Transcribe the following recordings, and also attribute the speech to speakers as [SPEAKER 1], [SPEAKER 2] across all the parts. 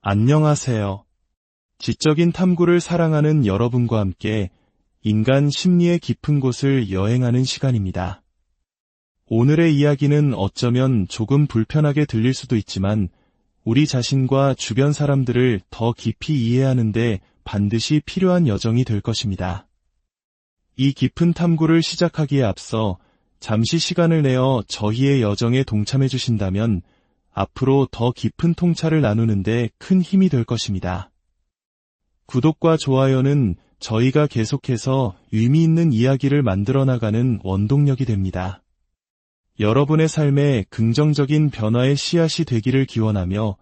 [SPEAKER 1] 안녕하세요. 지적인 탐구를 사랑하는 여러분과 함께 인간 심리의 깊은 곳을 여행하는 시간입니다. 오늘의 이야기는 어쩌면 조금 불편하게 들릴 수도 있지만 우리 자신과 주변 사람들을 더 깊이 이해하는 데 반드시 필요한 여정이 될 것입니다. 이 깊은 탐구를 시작하기에 앞서 잠시 시간을 내어 저희의 여정에 동참해 주신다면 앞으로 더 깊은 통찰을 나누는데 큰 힘이 될 것입니다. 구독과 좋아요는 저희가 계속해서 의미 있는 이야기를 만들어 나가는 원동력이 됩니다. 여러분의 삶에 긍정적인 변화의 씨앗이 되기를 기원하며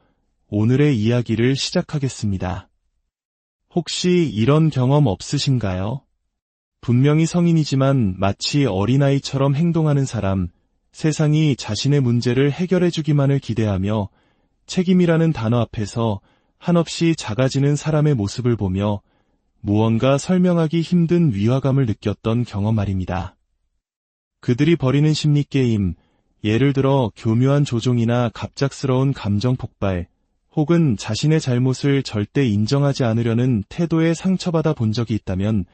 [SPEAKER 1] 오늘의 이야기를 시작하겠습니다. 혹시 이런 경험 없으신가요? 분명히 성인이지만 마치 어린아이처럼 행동하는 사람, 세상이 자신의 문제를 해결해주기만을 기대하며 책임이라는 단어 앞에서 한없이 작아지는 사람의 모습을 보며 무언가 설명하기 힘든 위화감을 느꼈던 경험 말입니다. 그들이 벌이는 심리게임, 예를 들어 교묘한 조종이나 갑작스러운 감정 폭발, 혹은 자신의 잘못을 절대 인정하지 않으려는 태도에 상처받아 본 적이 있다면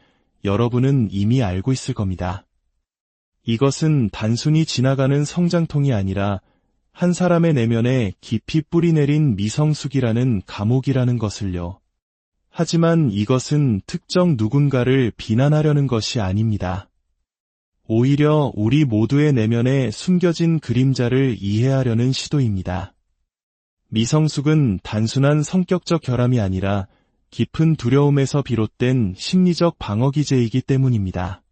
[SPEAKER 1] 여러분은 이미 알고 있을 겁니다. 이것은 단순히 지나가는 성장통이 아니라 한 사람의 내면에 깊이 뿌리내린 미성숙이라는 감옥이라는 것을요. 하지만 이것은 특정 누군가를 비난하려는 것이 아닙니다. 오히려 우리 모두의 내면에 숨겨진 그림자를 이해하려는 시도입니다. 미성숙은 단순한 성격적 결함이 아니라 깊은 두려움에서 비롯된 심리적 방어기제이기 때문입니다.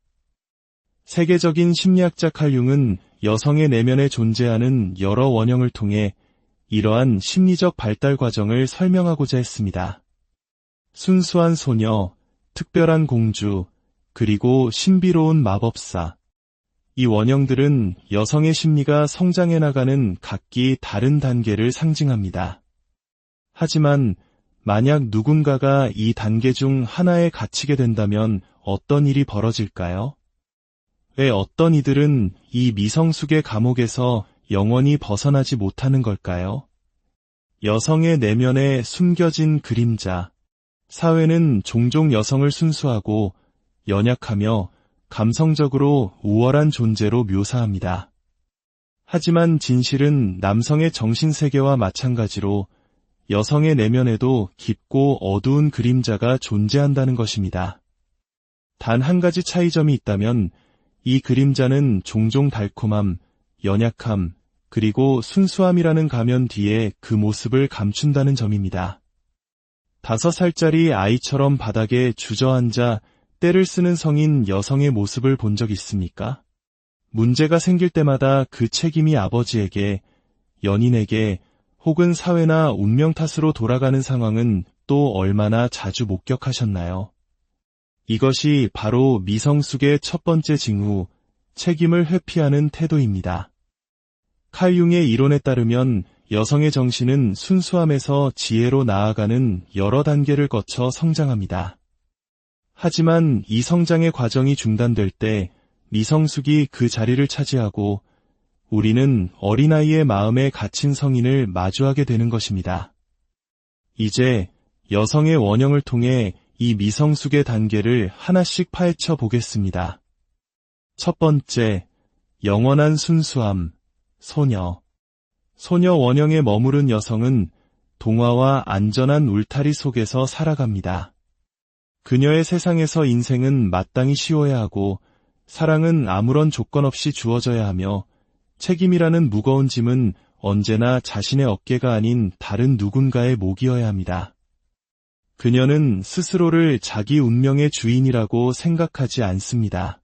[SPEAKER 1] 세계적인 심리학자 칼 융은 여성의 내면에 존재하는 여러 원형을 통해 이러한 심리적 발달 과정을 설명하고자 했습니다. 순수한 소녀, 특별한 공주, 그리고 신비로운 마법사. 이 원형들은 여성의 심리가 성장해 나가는 각기 다른 단계를 상징합니다. 하지만 만약 누군가가 이 단계 중 하나에 갇히게 된다면 어떤 일이 벌어질까요? 왜 어떤 이들은 이 미성숙의 감옥에서 영원히 벗어나지 못하는 걸까요? 여성의 내면에 숨겨진 그림자. 사회는 종종 여성을 순수하고 연약하며 감성적으로 우월한 존재로 묘사합니다. 하지만 진실은 남성의 정신세계와 마찬가지로 여성의 내면에도 깊고 어두운 그림자가 존재한다는 것입니다. 단 한 가지 차이점이 있다면 이 그림자는 종종 달콤함, 연약함, 그리고 순수함이라는 가면 뒤에 그 모습을 감춘다는 점입니다. 5살짜리 아이처럼 바닥에 주저앉아 떼를 쓰는 성인 여성의 모습을 본 적 있습니까? 문제가 생길 때마다 그 책임이 아버지에게, 연인에게, 혹은 사회나 운명 탓으로 돌아가는 상황은 또 얼마나 자주 목격하셨나요? 이것이 바로 미성숙의 첫 번째 징후, 책임을 회피하는 태도입니다. 칼 융의 이론에 따르면 여성의 정신은 순수함에서 지혜로 나아가는 여러 단계를 거쳐 성장합니다. 하지만 이 성장의 과정이 중단될 때 미성숙이 그 자리를 차지하고 우리는 어린아이의 마음에 갇힌 성인을 마주하게 되는 것입니다. 이제 여성의 원형을 통해 이 미성숙의 단계를 하나씩 파헤쳐 보겠습니다. 첫 번째, 영원한 순수함, 소녀. 소녀 원형에 머무른 여성은 동화와 안전한 울타리 속에서 살아갑니다. 그녀의 세상에서 인생은 마땅히 쉬워야 하고 사랑은 아무런 조건 없이 주어져야 하며 책임이라는 무거운 짐은 언제나 자신의 어깨가 아닌 다른 누군가의 몫이어야 합니다. 그녀는 스스로를 자기 운명의 주인이라고 생각하지 않습니다.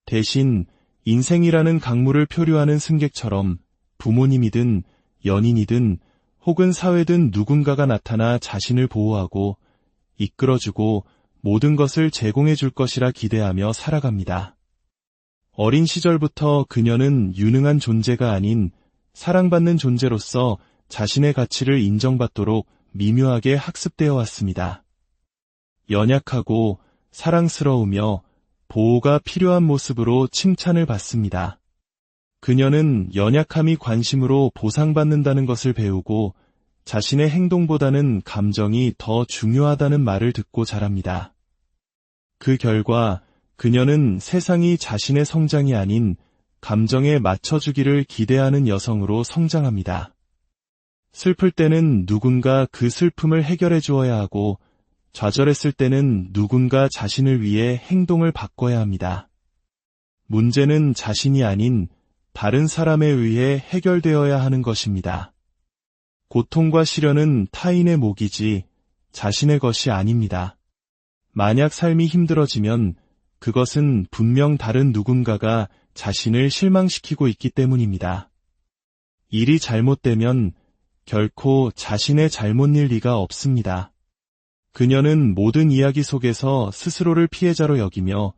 [SPEAKER 1] 대신 인생이라는 강물을 표류하는 승객처럼 부모님이든 연인이든 혹은 사회든 누군가가 나타나 자신을 보호하고 이끌어주고 모든 것을 제공해 줄 것이라 기대하며 살아갑니다. 어린 시절부터 그녀는 유능한 존재가 아닌 사랑받는 존재로서 자신의 가치를 인정받도록 미묘하게 학습되어 왔습니다. 연약하고 사랑스러우며 보호가 필요한 모습으로 칭찬을 받습니다. 그녀는 연약함이 관심으로 보상받는다는 것을 배우고 자신의 행동보다는 감정이 더 중요하다는 말을 듣고 자랍니다. 그 결과 그녀는 세상이 자신의 성장이 아닌 감정에 맞춰주기를 기대하는 여성으로 성장합니다. 슬플 때는 누군가 그 슬픔을 해결해 주어야 하고 좌절했을 때는 누군가 자신을 위해 행동을 바꿔야 합니다. 문제는 자신이 아닌 다른 사람에 의해 해결되어야 하는 것입니다. 고통과 시련은 타인의 몫이지 자신의 것이 아닙니다. 만약 삶이 힘들어지면 그것은 분명 다른 누군가가 자신을 실망시키고 있기 때문입니다. 일이 잘못되면 결코 자신의 잘못일 리가 없습니다. 그녀는 모든 이야기 속에서 스스로를 피해자로 여기며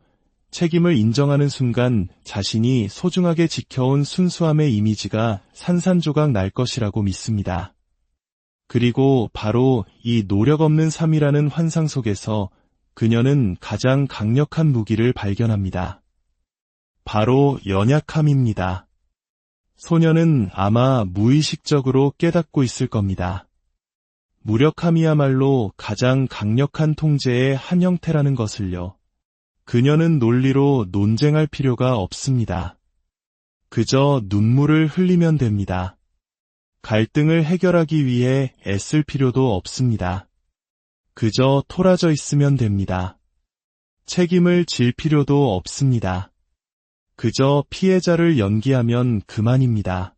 [SPEAKER 1] 책임을 인정하는 순간 자신이 소중하게 지켜온 순수함의 이미지가 산산조각 날 것이라고 믿습니다. 그리고 바로 이 노력 없는 삶이라는 환상 속에서 그녀는 가장 강력한 무기를 발견합니다. 바로 연약함입니다. 소녀는 아마 무의식적으로 깨닫고 있을 겁니다. 무력함이야말로 가장 강력한 통제의 한 형태라는 것을요. 그녀는 논리로 논쟁할 필요가 없습니다. 그저 눈물을 흘리면 됩니다. 갈등을 해결하기 위해 애쓸 필요도 없습니다. 그저 토라져 있으면 됩니다. 책임을 질 필요도 없습니다. 그저 피해자를 연기하면 그만입니다.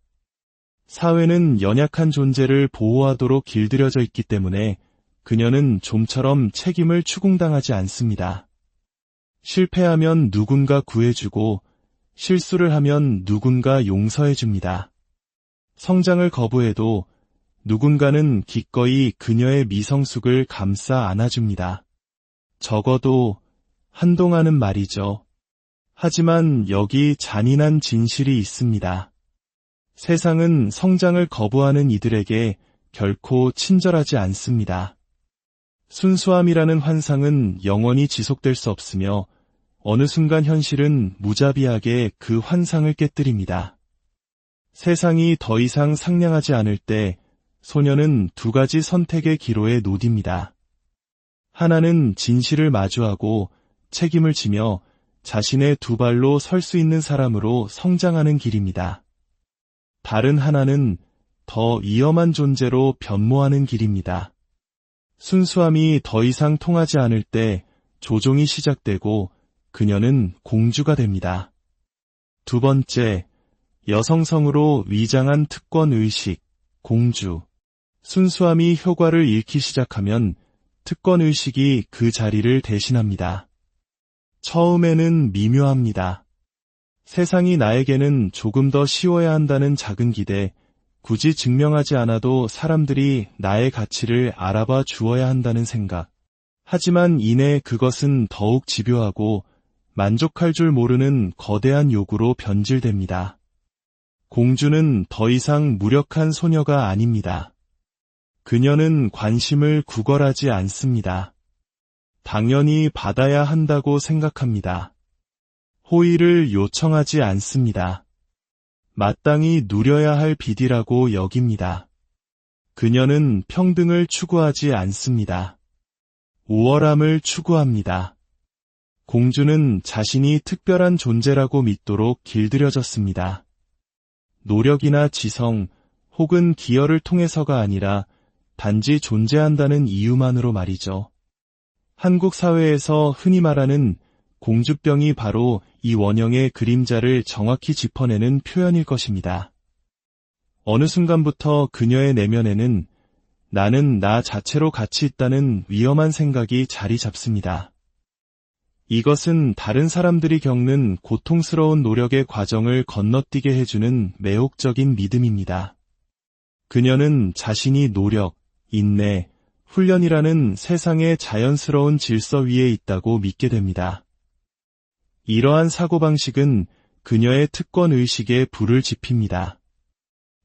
[SPEAKER 1] 사회는 연약한 존재를 보호하도록 길들여져 있기 때문에 그녀는 좀처럼 책임을 추궁당하지 않습니다. 실패하면 누군가 구해주고 실수를 하면 누군가 용서해줍니다. 성장을 거부해도 누군가는 기꺼이 그녀의 미성숙을 감싸 안아줍니다. 적어도 한동안은 말이죠. 하지만 여기 잔인한 진실이 있습니다. 세상은 성장을 거부하는 이들에게 결코 친절하지 않습니다. 순수함이라는 환상은 영원히 지속될 수 없으며 어느 순간 현실은 무자비하게 그 환상을 깨뜨립니다. 세상이 더 이상 상냥하지 않을 때 소녀는 두 가지 선택의 기로에 놓입니다. 하나는 진실을 마주하고 책임을 지며 자신의 두 발로 설 수 있는 사람으로 성장하는 길입니다. 다른 하나는 더 위험한 존재로 변모하는 길입니다. 순수함이 더 이상 통하지 않을 때 조종이 시작되고 그녀는 공주가 됩니다. 두 번째, 여성성으로 위장한 특권의식, 공주. 순수함이 효과를 잃기 시작하면 특권의식이 그 자리를 대신합니다. 처음에는 미묘합니다. 세상이 나에게는 조금 더 쉬워야 한다는 작은 기대, 굳이 증명하지 않아도 사람들이 나의 가치를 알아봐 주어야 한다는 생각. 하지만 이내 그것은 더욱 집요하고 만족할 줄 모르는 거대한 요구로 변질됩니다. 공주는 더 이상 무력한 소녀가 아닙니다. 그녀는 관심을 구걸하지 않습니다. 당연히 받아야 한다고 생각합니다. 호의를 요청하지 않습니다. 마땅히 누려야 할 비디라고 여깁니다. 그녀는 평등을 추구하지 않습니다. 우월함을 추구합니다. 공주는 자신이 특별한 존재라고 믿도록 길들여졌습니다. 노력이나 지성 혹은 기여를 통해서가 아니라 단지 존재한다는 이유만으로 말이죠. 한국 사회에서 흔히 말하는 공주병이 바로 이 원형의 그림자를 정확히 짚어내는 표현일 것입니다. 어느 순간부터 그녀의 내면에는 나는 나 자체로 가치 있다는 위험한 생각이 자리 잡습니다. 이것은 다른 사람들이 겪는 고통스러운 노력의 과정을 건너뛰게 해주는 매혹적인 믿음입니다. 그녀는 자신이 노력, 인내, 훈련이라는 세상의 자연스러운 질서 위에 있다고 믿게 됩니다. 이러한 사고방식은 그녀의 특권의식에 불을 지핍니다.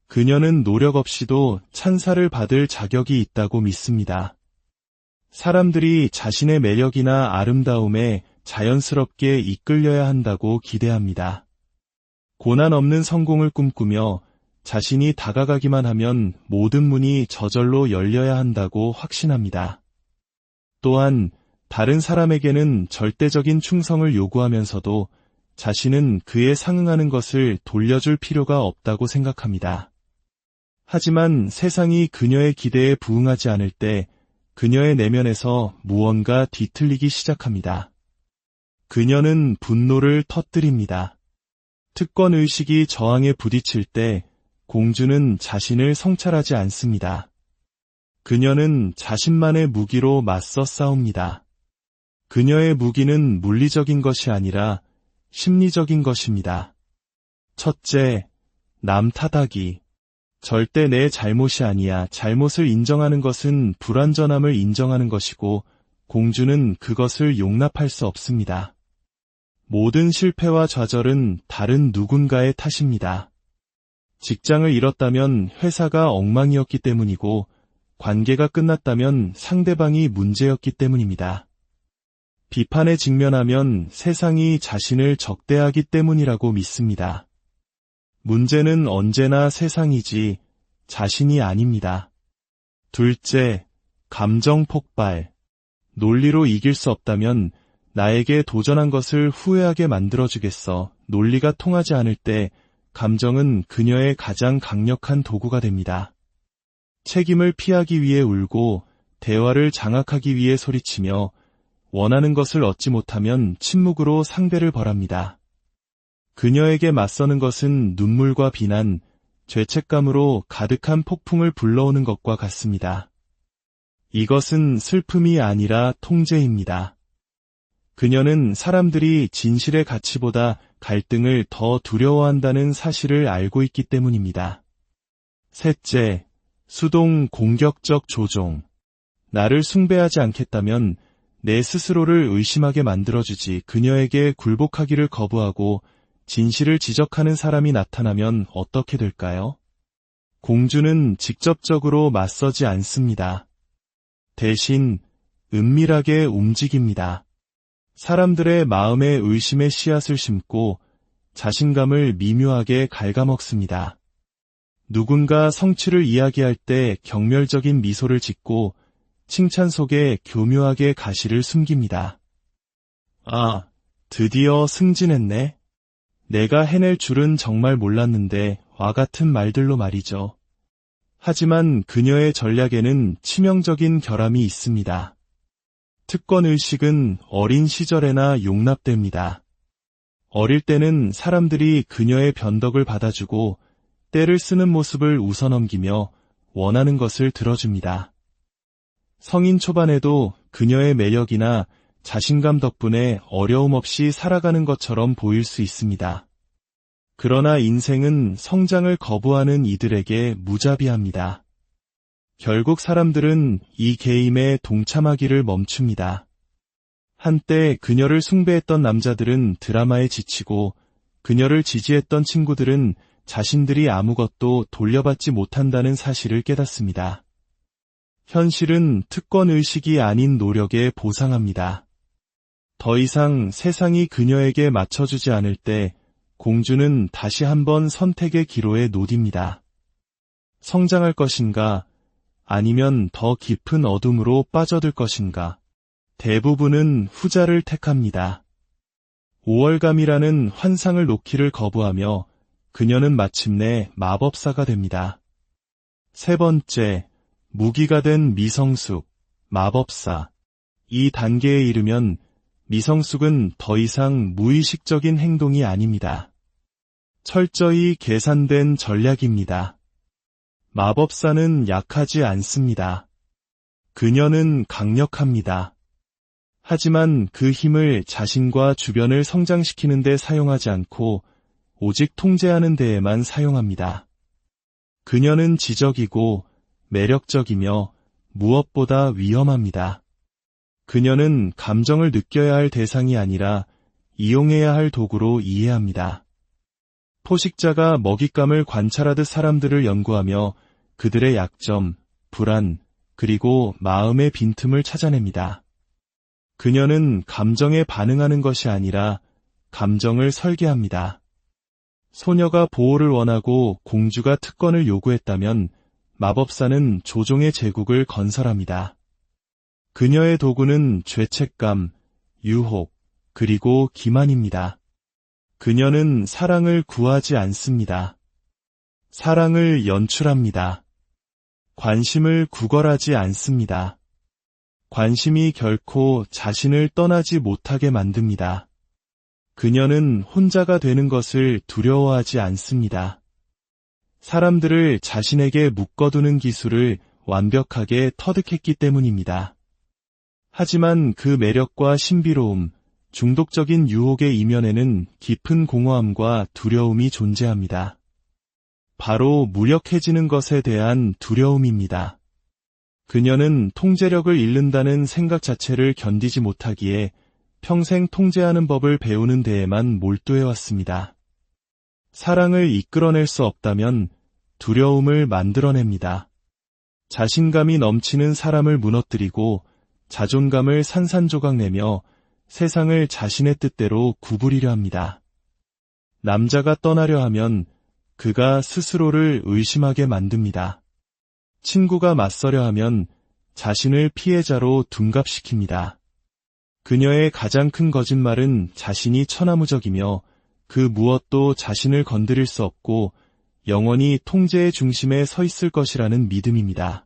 [SPEAKER 1] 그녀는 노력 없이도 찬사를 받을 자격이 있다고 믿습니다. 사람들이 자신의 매력이나 아름다움에 자연스럽게 이끌려야 한다고 기대합니다. 고난 없는 성공을 꿈꾸며 자신이 다가가기만 하면 모든 문이 저절로 열려야 한다고 확신합니다. 또한 다른 사람에게는 절대적인 충성을 요구하면서도 자신은 그에 상응하는 것을 돌려줄 필요가 없다고 생각합니다. 하지만 세상이 그녀의 기대에 부응하지 않을 때 그녀의 내면에서 무언가 뒤틀리기 시작합니다. 그녀는 분노를 터뜨립니다. 특권의식이 저항에 부딪힐 때 공주는 자신을 성찰하지 않습니다. 그녀는 자신만의 무기로 맞서 싸웁니다. 그녀의 무기는 물리적인 것이 아니라 심리적인 것입니다. 첫째, 남 탓하기. 절대 내 잘못이 아니야. 잘못을 인정하는 것은 불완전함을 인정하는 것이고 공주는 그것을 용납할 수 없습니다. 모든 실패와 좌절은 다른 누군가의 탓입니다. 직장을 잃었다면 회사가 엉망이었기 때문이고 관계가 끝났다면 상대방이 문제였기 때문입니다. 비판에 직면하면 세상이 자신을 적대하기 때문이라고 믿습니다. 문제는 언제나 세상이지 자신이 아닙니다. 둘째, 감정 폭발. 논리로 이길 수 없다면 나에게 도전한 것을 후회하게 만들어주겠어. 논리가 통하지 않을 때 감정은 그녀의 가장 강력한 도구가 됩니다. 책임을 피하기 위해 울고 대화를 장악하기 위해 소리치며 원하는 것을 얻지 못하면 침묵으로 상대를 벌합니다. 그녀에게 맞서는 것은 눈물과 비난, 죄책감으로 가득한 폭풍을 불러오는 것과 같습니다. 이것은 슬픔이 아니라 통제입니다. 그녀는 사람들이 진실의 가치보다 갈등을 더 두려워한다는 사실을 알고 있기 때문입니다. 셋째, 수동 공격적 조종. 나를 숭배하지 않겠다면 내 스스로를 의심하게 만들어주지. 그녀에게 굴복하기를 거부하고 진실을 지적하는 사람이 나타나면 어떻게 될까요? 공주는 직접적으로 맞서지 않습니다. 대신 은밀하게 움직입니다. 사람들의 마음에 의심의 씨앗을 심고 자신감을 미묘하게 갉아먹습니다. 누군가 성취를 이야기할 때 경멸적인 미소를 짓고 칭찬 속에 교묘하게 가시를 숨깁니다. 아, 드디어 승진했네. 내가 해낼 줄은 정말 몰랐는데 와 같은 말들로 말이죠. 하지만 그녀의 전략에는 치명적인 결함이 있습니다. 특권의식은 어린 시절에나 용납됩니다. 어릴 때는 사람들이 그녀의 변덕을 받아주고 때를 쓰는 모습을 웃어넘기며 원하는 것을 들어줍니다. 성인 초반에도 그녀의 매력이나 자신감 덕분에 어려움 없이 살아가는 것처럼 보일 수 있습니다. 그러나 인생은 성장을 거부하는 이들에게 무자비합니다. 결국 사람들은 이 게임에 동참하기를 멈춥니다. 한때 그녀를 숭배했던 남자들은 드라마에 지치고 그녀를 지지했던 친구들은 자신들이 아무것도 돌려받지 못한다는 사실을 깨닫습니다. 현실은 특권의식이 아닌 노력에 보상합니다. 더 이상 세상이 그녀에게 맞춰주지 않을 때 공주는 다시 한번 선택의 기로에 놓입니다. 성장할 것인가? 아니면 더 깊은 어둠으로 빠져들 것인가? 대부분은 후자를 택합니다. 우월감이라는 환상을 놓기를 거부하며 그녀는 마침내 마법사가 됩니다. 세 번째, 무기가 된 미성숙, 마법사. 이 단계에 이르면 미성숙은 더 이상 무의식적인 행동이 아닙니다. 철저히 계산된 전략입니다. 마법사는 약하지 않습니다. 그녀는 강력합니다. 하지만 그 힘을 자신과 주변을 성장시키는 데 사용하지 않고 오직 통제하는 데에만 사용합니다. 그녀는 지적이고 매력적이며 무엇보다 위험합니다. 그녀는 감정을 느껴야 할 대상이 아니라 이용해야 할 도구로 이해합니다. 포식자가 먹잇감을 관찰하듯 사람들을 연구하며 그들의 약점, 불안, 그리고 마음의 빈틈을 찾아냅니다. 그녀는 감정에 반응하는 것이 아니라 감정을 설계합니다. 소녀가 보호를 원하고 공주가 특권을 요구했다면 마법사는 조종의 제국을 건설합니다. 그녀의 도구는 죄책감, 유혹, 그리고 기만입니다. 그녀는 사랑을 구하지 않습니다. 사랑을 연출합니다. 관심을 구걸하지 않습니다. 관심이 결코 자신을 떠나지 못하게 만듭니다. 그녀는 혼자가 되는 것을 두려워하지 않습니다. 사람들을 자신에게 묶어두는 기술을 완벽하게 터득했기 때문입니다. 하지만 그 매력과 신비로움, 중독적인 유혹의 이면에는 깊은 공허함과 두려움이 존재합니다. 바로 무력해지는 것에 대한 두려움입니다. 그녀는 통제력을 잃는다는 생각 자체를 견디지 못하기에 평생 통제하는 법을 배우는 데에만 몰두해왔습니다. 사랑을 이끌어낼 수 없다면 두려움을 만들어냅니다. 자신감이 넘치는 사람을 무너뜨리고 자존감을 산산조각내며 세상을 자신의 뜻대로 구부리려 합니다. 남자가 떠나려 하면 그가 스스로를 의심하게 만듭니다. 친구가 맞서려 하면 자신을 피해자로 둔갑시킵니다. 그녀의 가장 큰 거짓말은 자신이 천하무적이며 그 무엇도 자신을 건드릴 수 없고 영원히 통제의 중심에 서 있을 것이라는 믿음입니다.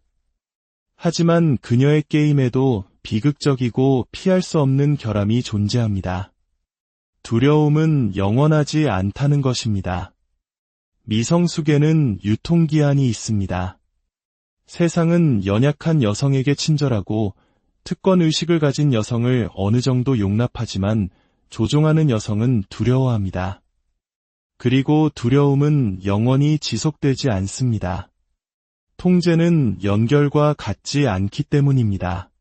[SPEAKER 1] 하지만 그녀의 게임에도 비극적이고 피할 수 없는 결함이 존재합니다. 두려움은 영원하지 않다는 것입니다. 미성숙에는 유통기한이 있습니다. 세상은 연약한 여성에게 친절하고 특권의식을 가진 여성을 어느 정도 용납하지만 조종하는 여성은 두려워합니다. 그리고 두려움은 영원히 지속되지 않습니다. 통제는 연결과 같지 않기 때문입니다.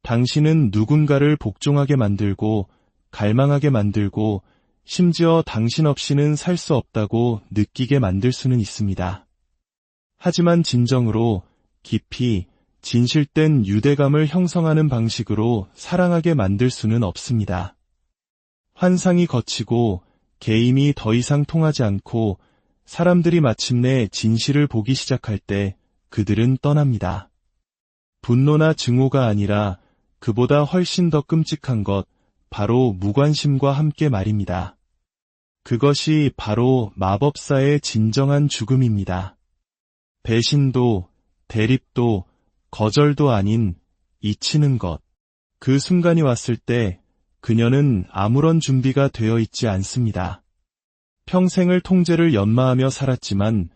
[SPEAKER 1] 당신은 누군가를 복종하게 만들고 갈망하게 만들고 심지어 당신 없이는 살 수 없다고 느끼게 만들 수는 있습니다. 하지만 진정으로 깊이 진실된 유대감을 형성하는 방식으로 사랑하게 만들 수는 없습니다. 환상이 거치고 게임이 더 이상 통하지 않고 사람들이 마침내 진실을 보기 시작할 때 그들은 떠납니다. 분노나 증오가 아니라 그보다 훨씬 더 끔찍한 것, 바로 무관심과 함께 말입니다. 그것이 바로 마법사의 진정한 죽음입니다. 배신도, 대립도, 거절도 아닌 잊히는 것. 그 순간이 왔을 때 그녀는 아무런 준비가 되어 있지 않습니다. 평생을 통제를 연마하며 살았지만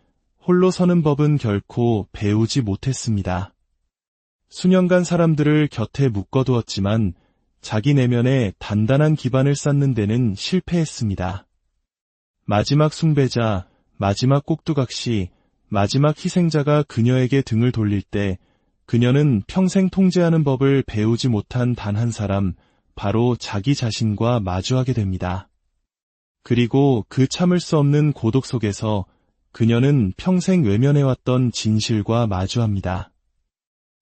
[SPEAKER 1] 홀로 서는 법은 결코 배우지 못했습니다. 수년간 사람들을 곁에 묶어두었지만 자기 내면에 단단한 기반을 쌓는 데는 실패했습니다. 마지막 숭배자, 마지막 꼭두각시, 마지막 희생자가 그녀에게 등을 돌릴 때 그녀는 평생 통제하는 법을 배우지 못한 단 한 사람, 바로 자기 자신과 마주하게 됩니다. 그리고 그 참을 수 없는 고독 속에서 그녀는 평생 외면해왔던 진실과 마주합니다.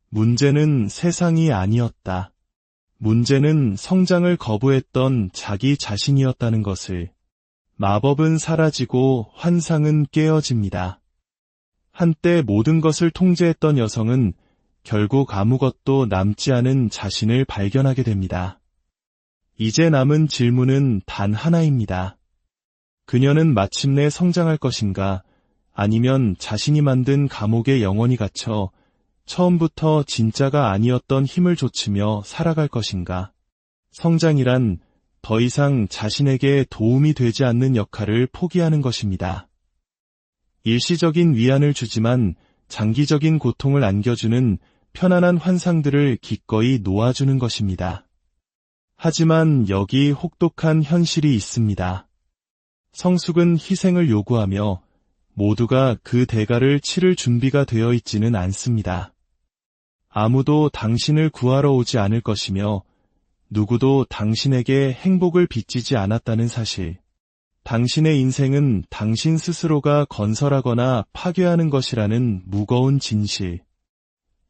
[SPEAKER 1] 문제는 세상이 아니었다. 문제는 성장을 거부했던 자기 자신이었다는 것을. 마법은 사라지고 환상은 깨어집니다. 한때 모든 것을 통제했던 여성은 결국 아무것도 남지 않은 자신을 발견하게 됩니다. 이제 남은 질문은 단 하나입니다. 그녀는 마침내 성장할 것인가, 아니면 자신이 만든 감옥에 영원히 갇혀 처음부터 진짜가 아니었던 힘을 좇으며 살아갈 것인가. 성장이란 더 이상 자신에게 도움이 되지 않는 역할을 포기하는 것입니다. 일시적인 위안을 주지만 장기적인 고통을 안겨주는 편안한 환상들을 기꺼이 놓아주는 것입니다. 하지만 여기 혹독한 현실이 있습니다. 성숙은 희생을 요구하며 모두가 그 대가를 치를 준비가 되어 있지는 않습니다. 아무도 당신을 구하러 오지 않을 것이며 누구도 당신에게 행복을 빚지지 않았다는 사실. 당신의 인생은 당신 스스로가 건설하거나 파괴하는 것이라는 무거운 진실.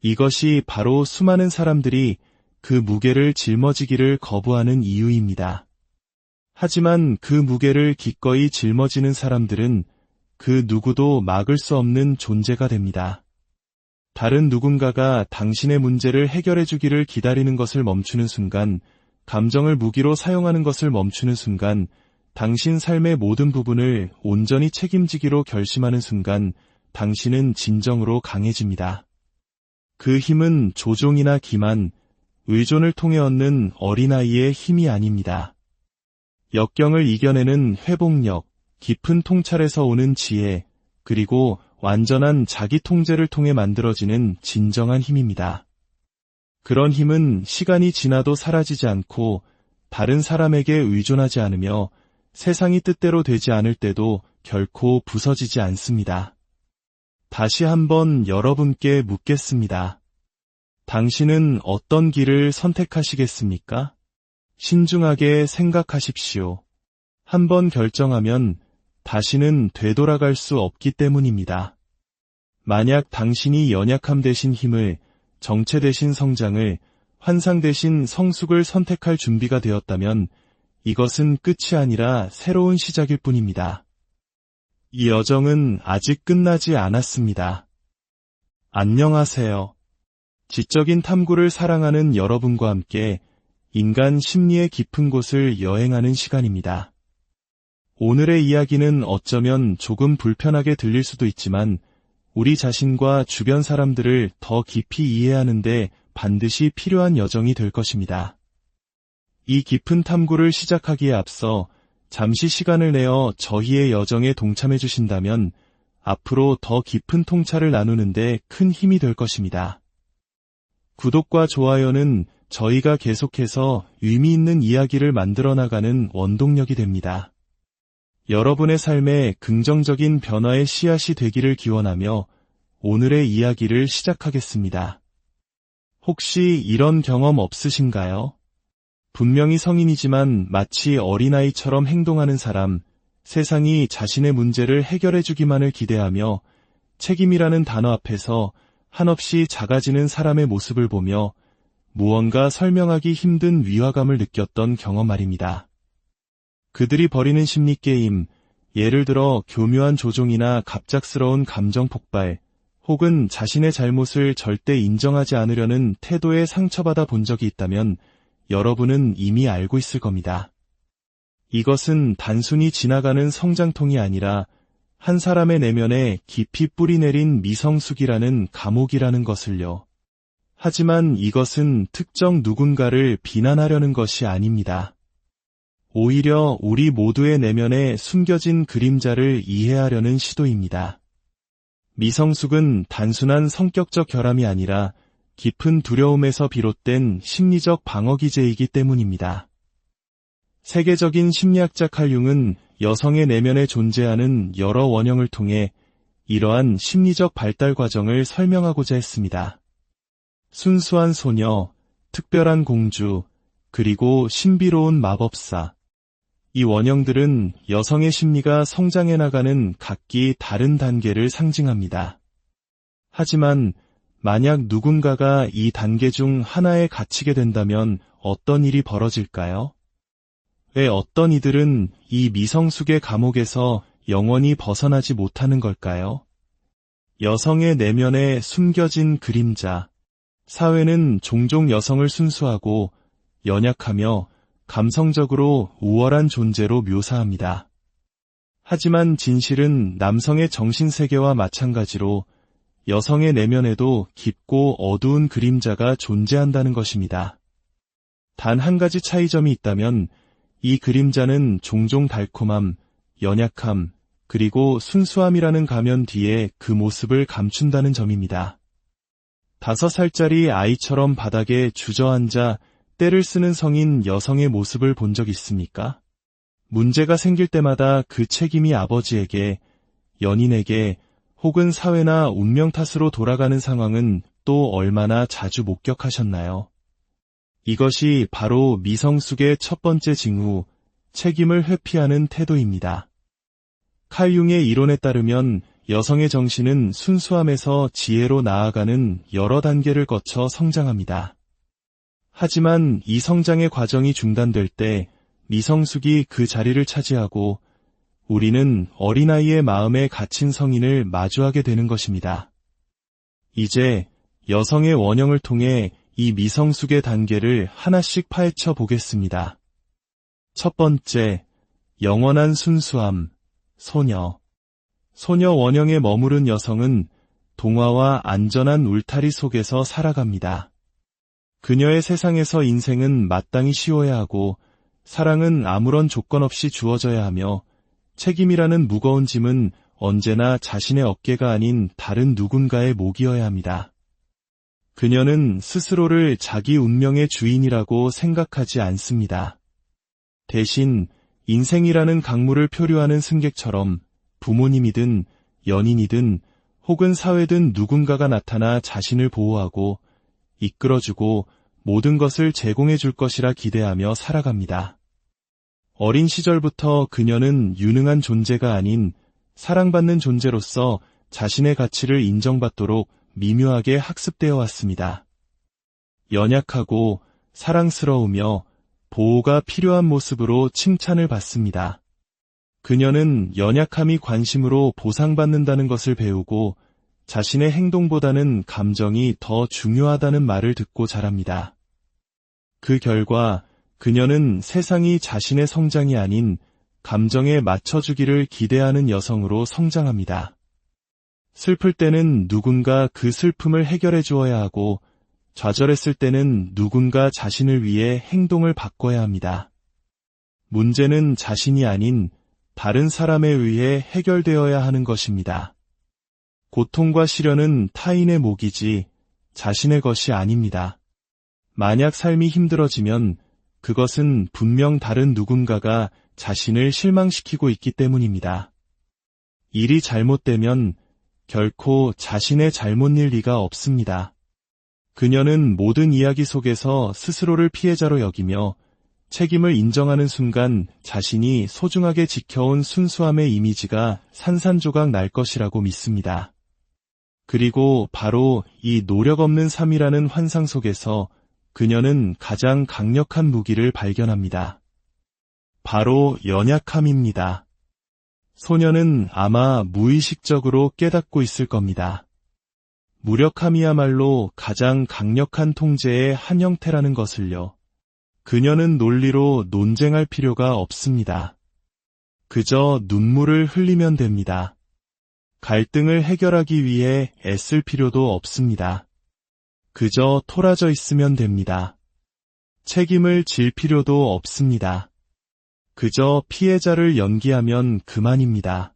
[SPEAKER 1] 이것이 바로 수많은 사람들이 그 무게를 짊어지기를 거부하는 이유입니다. 하지만 그 무게를 기꺼이 짊어지는 사람들은 그 누구도 막을 수 없는 존재가 됩니다. 다른 누군가가 당신의 문제를 해결해 주기를 기다리는 것을 멈추는 순간, 감정을 무기로 사용하는 것을 멈추는 순간, 당신 삶의 모든 부분을 온전히 책임지기로 결심하는 순간, 당신은 진정으로 강해집니다. 그 힘은 조종이나 기만, 의존을 통해 얻는 어린아이의 힘이 아닙니다. 역경을 이겨내는 회복력, 깊은 통찰에서 오는 지혜, 그리고 완전한 자기 통제를 통해 만들어지는 진정한 힘입니다. 그런 힘은 시간이 지나도 사라지지 않고 다른 사람에게 의존하지 않으며 세상이 뜻대로 되지 않을 때도 결코 부서지지 않습니다. 다시 한번 여러분께 묻겠습니다. 당신은 어떤 길을 선택하시겠습니까? 신중하게 생각하십시오. 한번 결정하면 다시는 되돌아갈 수 없기 때문입니다. 만약 당신이 연약함 대신 힘을, 정체 대신 성장을, 환상 대신 성숙을 선택할 준비가 되었다면 이것은 끝이 아니라 새로운 시작일 뿐입니다. 이 여정은 아직 끝나지 않았습니다. 안녕하세요. 지적인 탐구를 사랑하는 여러분과 함께 인간 심리의 깊은 곳을 여행하는 시간입니다. 오늘의 이야기는 어쩌면 조금 불편하게 들릴 수도 있지만 우리 자신과 주변 사람들을 더 깊이 이해하는 데 반드시 필요한 여정이 될 것입니다. 이 깊은 탐구를 시작하기에 앞서 잠시 시간을 내어 저희의 여정에 동참해 주신다면 앞으로 더 깊은 통찰을 나누는 데 큰 힘이 될 것입니다. 구독과 좋아요는 저희가 계속해서 의미 있는 이야기를 만들어 나가는 원동력이 됩니다. 여러분의 삶에 긍정적인 변화의 씨앗이 되기를 기원하며 오늘의 이야기를 시작하겠습니다. 혹시 이런 경험 없으신가요? 분명히 성인이지만 마치 어린아이처럼 행동하는 사람, 세상이 자신의 문제를 해결해 주기만을 기대하며 책임이라는 단어 앞에서 한없이 작아지는 사람의 모습을 보며 무언가 설명하기 힘든 위화감을 느꼈던 경험 말입니다. 그들이 벌이는 심리게임, 예를 들어 교묘한 조종이나 갑작스러운 감정 폭발, 혹은 자신의 잘못을 절대 인정하지 않으려는 태도에 상처받아 본 적이 있다면 여러분은 이미 알고 있을 겁니다. 이것은 단순히 지나가는 성장통이 아니라 한 사람의 내면에 깊이 뿌리내린 미성숙이라는 감옥이라는 것을요. 하지만 이것은 특정 누군가를 비난하려는 것이 아닙니다. 오히려 우리 모두의 내면에 숨겨진 그림자를 이해하려는 시도입니다. 미성숙은 단순한 성격적 결함이 아니라 깊은 두려움에서 비롯된 심리적 방어 기제이기 때문입니다. 세계적인 심리학자 칼 융은 여성의 내면에 존재하는 여러 원형을 통해 이러한 심리적 발달 과정을 설명하고자 했습니다. 순수한 소녀, 특별한 공주, 그리고 신비로운 마법사. 이 원형들은 여성의 심리가 성장해 나가는 각기 다른 단계를 상징합니다. 하지만 만약 누군가가 이 단계 중 하나에 갇히게 된다면 어떤 일이 벌어질까요? 왜 어떤 이들은 이 미성숙의 감옥에서 영원히 벗어나지 못하는 걸까요? 여성의 내면에 숨겨진 그림자. 사회는 종종 여성을 순수하고 연약하며 감성적으로 우월한 존재로 묘사합니다. 하지만 진실은 남성의 정신세계와 마찬가지로 여성의 내면에도 깊고 어두운 그림자가 존재한다는 것입니다. 단 한 가지 차이점이 있다면 이 그림자는 종종 달콤함, 연약함, 그리고 순수함이라는 가면 뒤에 그 모습을 감춘다는 점입니다. 5살짜리 아이처럼 바닥에 주저앉아 떼를 쓰는 성인 여성의 모습을 본 적 있습니까? 문제가 생길 때마다 그 책임이 아버지에게, 연인에게, 혹은 사회나 운명 탓으로 돌아가는 상황은 또 얼마나 자주 목격하셨나요? 이것이 바로 미성숙의 첫 번째 징후, 책임을 회피하는 태도입니다. 칼 융의 이론에 따르면 여성의 정신은 순수함에서 지혜로 나아가는 여러 단계를 거쳐 성장합니다. 하지만 이 성장의 과정이 중단될 때 미성숙이 그 자리를 차지하고 우리는 어린아이의 마음에 갇힌 성인을 마주하게 되는 것입니다. 이제 여성의 원형을 통해 이 미성숙의 단계를 하나씩 파헤쳐 보겠습니다. 첫 번째, 영원한 순수함, 소녀. 소녀 원형에 머무른 여성은 동화와 안전한 울타리 속에서 살아갑니다. 그녀의 세상에서 인생은 마땅히 쉬워야 하고 사랑은 아무런 조건 없이 주어져야 하며 책임이라는 무거운 짐은 언제나 자신의 어깨가 아닌 다른 누군가의 목이어야 합니다. 그녀는 스스로를 자기 운명의 주인이라고 생각하지 않습니다. 대신 인생이라는 강물을 표류하는 승객처럼 부모님이든 연인이든 혹은 사회든 누군가가 나타나 자신을 보호하고 이끌어주고 모든 것을 제공해 줄 것이라 기대하며 살아갑니다. 어린 시절부터 그녀는 유능한 존재가 아닌 사랑받는 존재로서 자신의 가치를 인정받도록 미묘하게 학습되어 왔습니다. 연약하고 사랑스러우며 보호가 필요한 모습으로 칭찬을 받습니다. 그녀는 연약함이 관심으로 보상받는다는 것을 배우고 자신의 행동보다는 감정이 더 중요하다는 말을 듣고 자랍니다. 그 결과 그녀는 세상이 자신의 성장이 아닌 감정에 맞춰주기를 기대하는 여성으로 성장합니다. 슬플 때는 누군가 그 슬픔을 해결해 주어야 하고 좌절했을 때는 누군가 자신을 위해 행동을 바꿔야 합니다. 문제는 자신이 아닌 다른 사람에 의해 해결되어야 하는 것입니다. 고통과 시련은 타인의 몫이지 자신의 것이 아닙니다. 만약 삶이 힘들어지면 그것은 분명 다른 누군가가 자신을 실망시키고 있기 때문입니다. 일이 잘못되면 결코 자신의 잘못일 리가 없습니다. 그녀는 모든 이야기 속에서 스스로를 피해자로 여기며 책임을 인정하는 순간 자신이 소중하게 지켜온 순수함의 이미지가 산산조각 날 것이라고 믿습니다. 그리고 바로 이 노력 없는 삶이라는 환상 속에서 그녀는 가장 강력한 무기를 발견합니다. 바로 연약함입니다. 소녀는 아마 무의식적으로 깨닫고 있을 겁니다. 무력함이야말로 가장 강력한 통제의 한 형태라는 것을요. 그녀는 논리로 논쟁할 필요가 없습니다. 그저 눈물을 흘리면 됩니다. 갈등을 해결하기 위해 애쓸 필요도 없습니다. 그저 토라져 있으면 됩니다. 책임을 질 필요도 없습니다. 그저 피해자를 연기하면 그만입니다.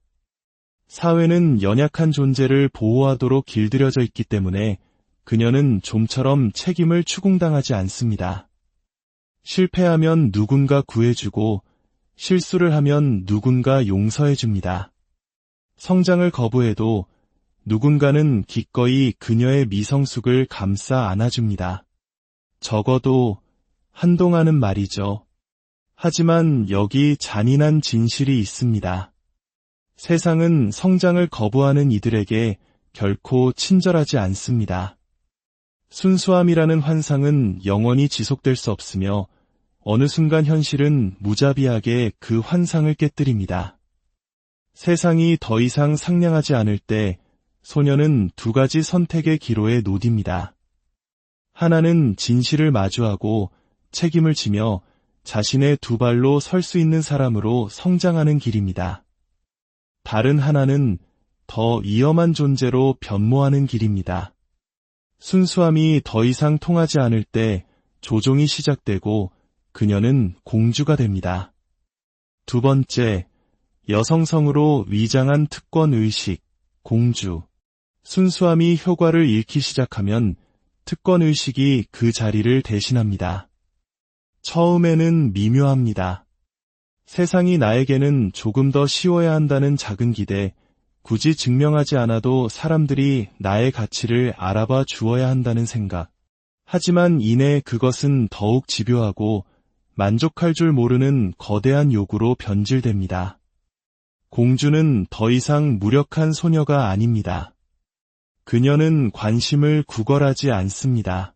[SPEAKER 1] 사회는 연약한 존재를 보호하도록 길들여져 있기 때문에 그녀는 좀처럼 책임을 추궁당하지 않습니다. 실패하면 누군가 구해주고 실수를 하면 누군가 용서해줍니다. 성장을 거부해도 누군가는 기꺼이 그녀의 미성숙을 감싸 안아줍니다. 적어도 한동안은 말이죠. 하지만 여기 잔인한 진실이 있습니다. 세상은 성장을 거부하는 이들에게 결코 친절하지 않습니다. 순수함이라는 환상은 영원히 지속될 수 없으며 어느 순간 현실은 무자비하게 그 환상을 깨뜨립니다. 세상이 더 이상 상냥하지 않을 때 소녀는 두 가지 선택의 기로에 놓딥니다. 하나는 진실을 마주하고 책임을 지며 자신의 두 발로 설 수 있는 사람으로 성장하는 길입니다. 다른 하나는 더 위험한 존재로 변모하는 길입니다. 순수함이 더 이상 통하지 않을 때 조종이 시작되고 그녀는 공주가 됩니다. 두 번째, 여성성으로 위장한 특권의식, 공주. 순수함이 효과를 잃기 시작하면 특권의식이 그 자리를 대신합니다. 처음에는 미묘합니다. 세상이 나에게는 조금 더 쉬워야 한다는 작은 기대, 굳이 증명하지 않아도 사람들이 나의 가치를 알아봐 주어야 한다는 생각. 하지만 이내 그것은 더욱 집요하고 만족할 줄 모르는 거대한 요구로 변질됩니다. 공주는 더 이상 무력한 소녀가 아닙니다. 그녀는 관심을 구걸하지 않습니다.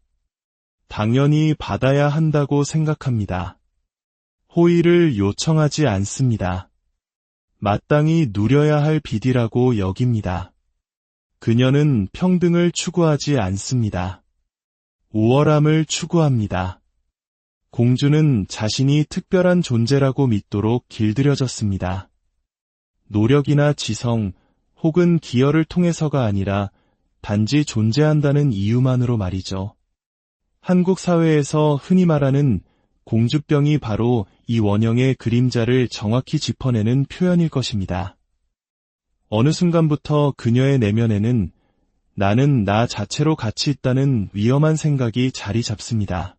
[SPEAKER 1] 당연히 받아야 한다고 생각합니다. 호의를 요청하지 않습니다. 마땅히 누려야 할 빚이라고 여깁니다. 그녀는 평등을 추구하지 않습니다. 우월함을 추구합니다. 공주는 자신이 특별한 존재라고 믿도록 길들여졌습니다. 노력이나 지성 혹은 기여를 통해서가 아니라 단지 존재한다는 이유만으로 말이죠. 한국 사회에서 흔히 말하는 공주병이 바로 이 원형의 그림자를 정확히 짚어내는 표현일 것입니다. 어느 순간부터 그녀의 내면에는 나는 나 자체로 가치 있다는 위험한 생각이 자리 잡습니다.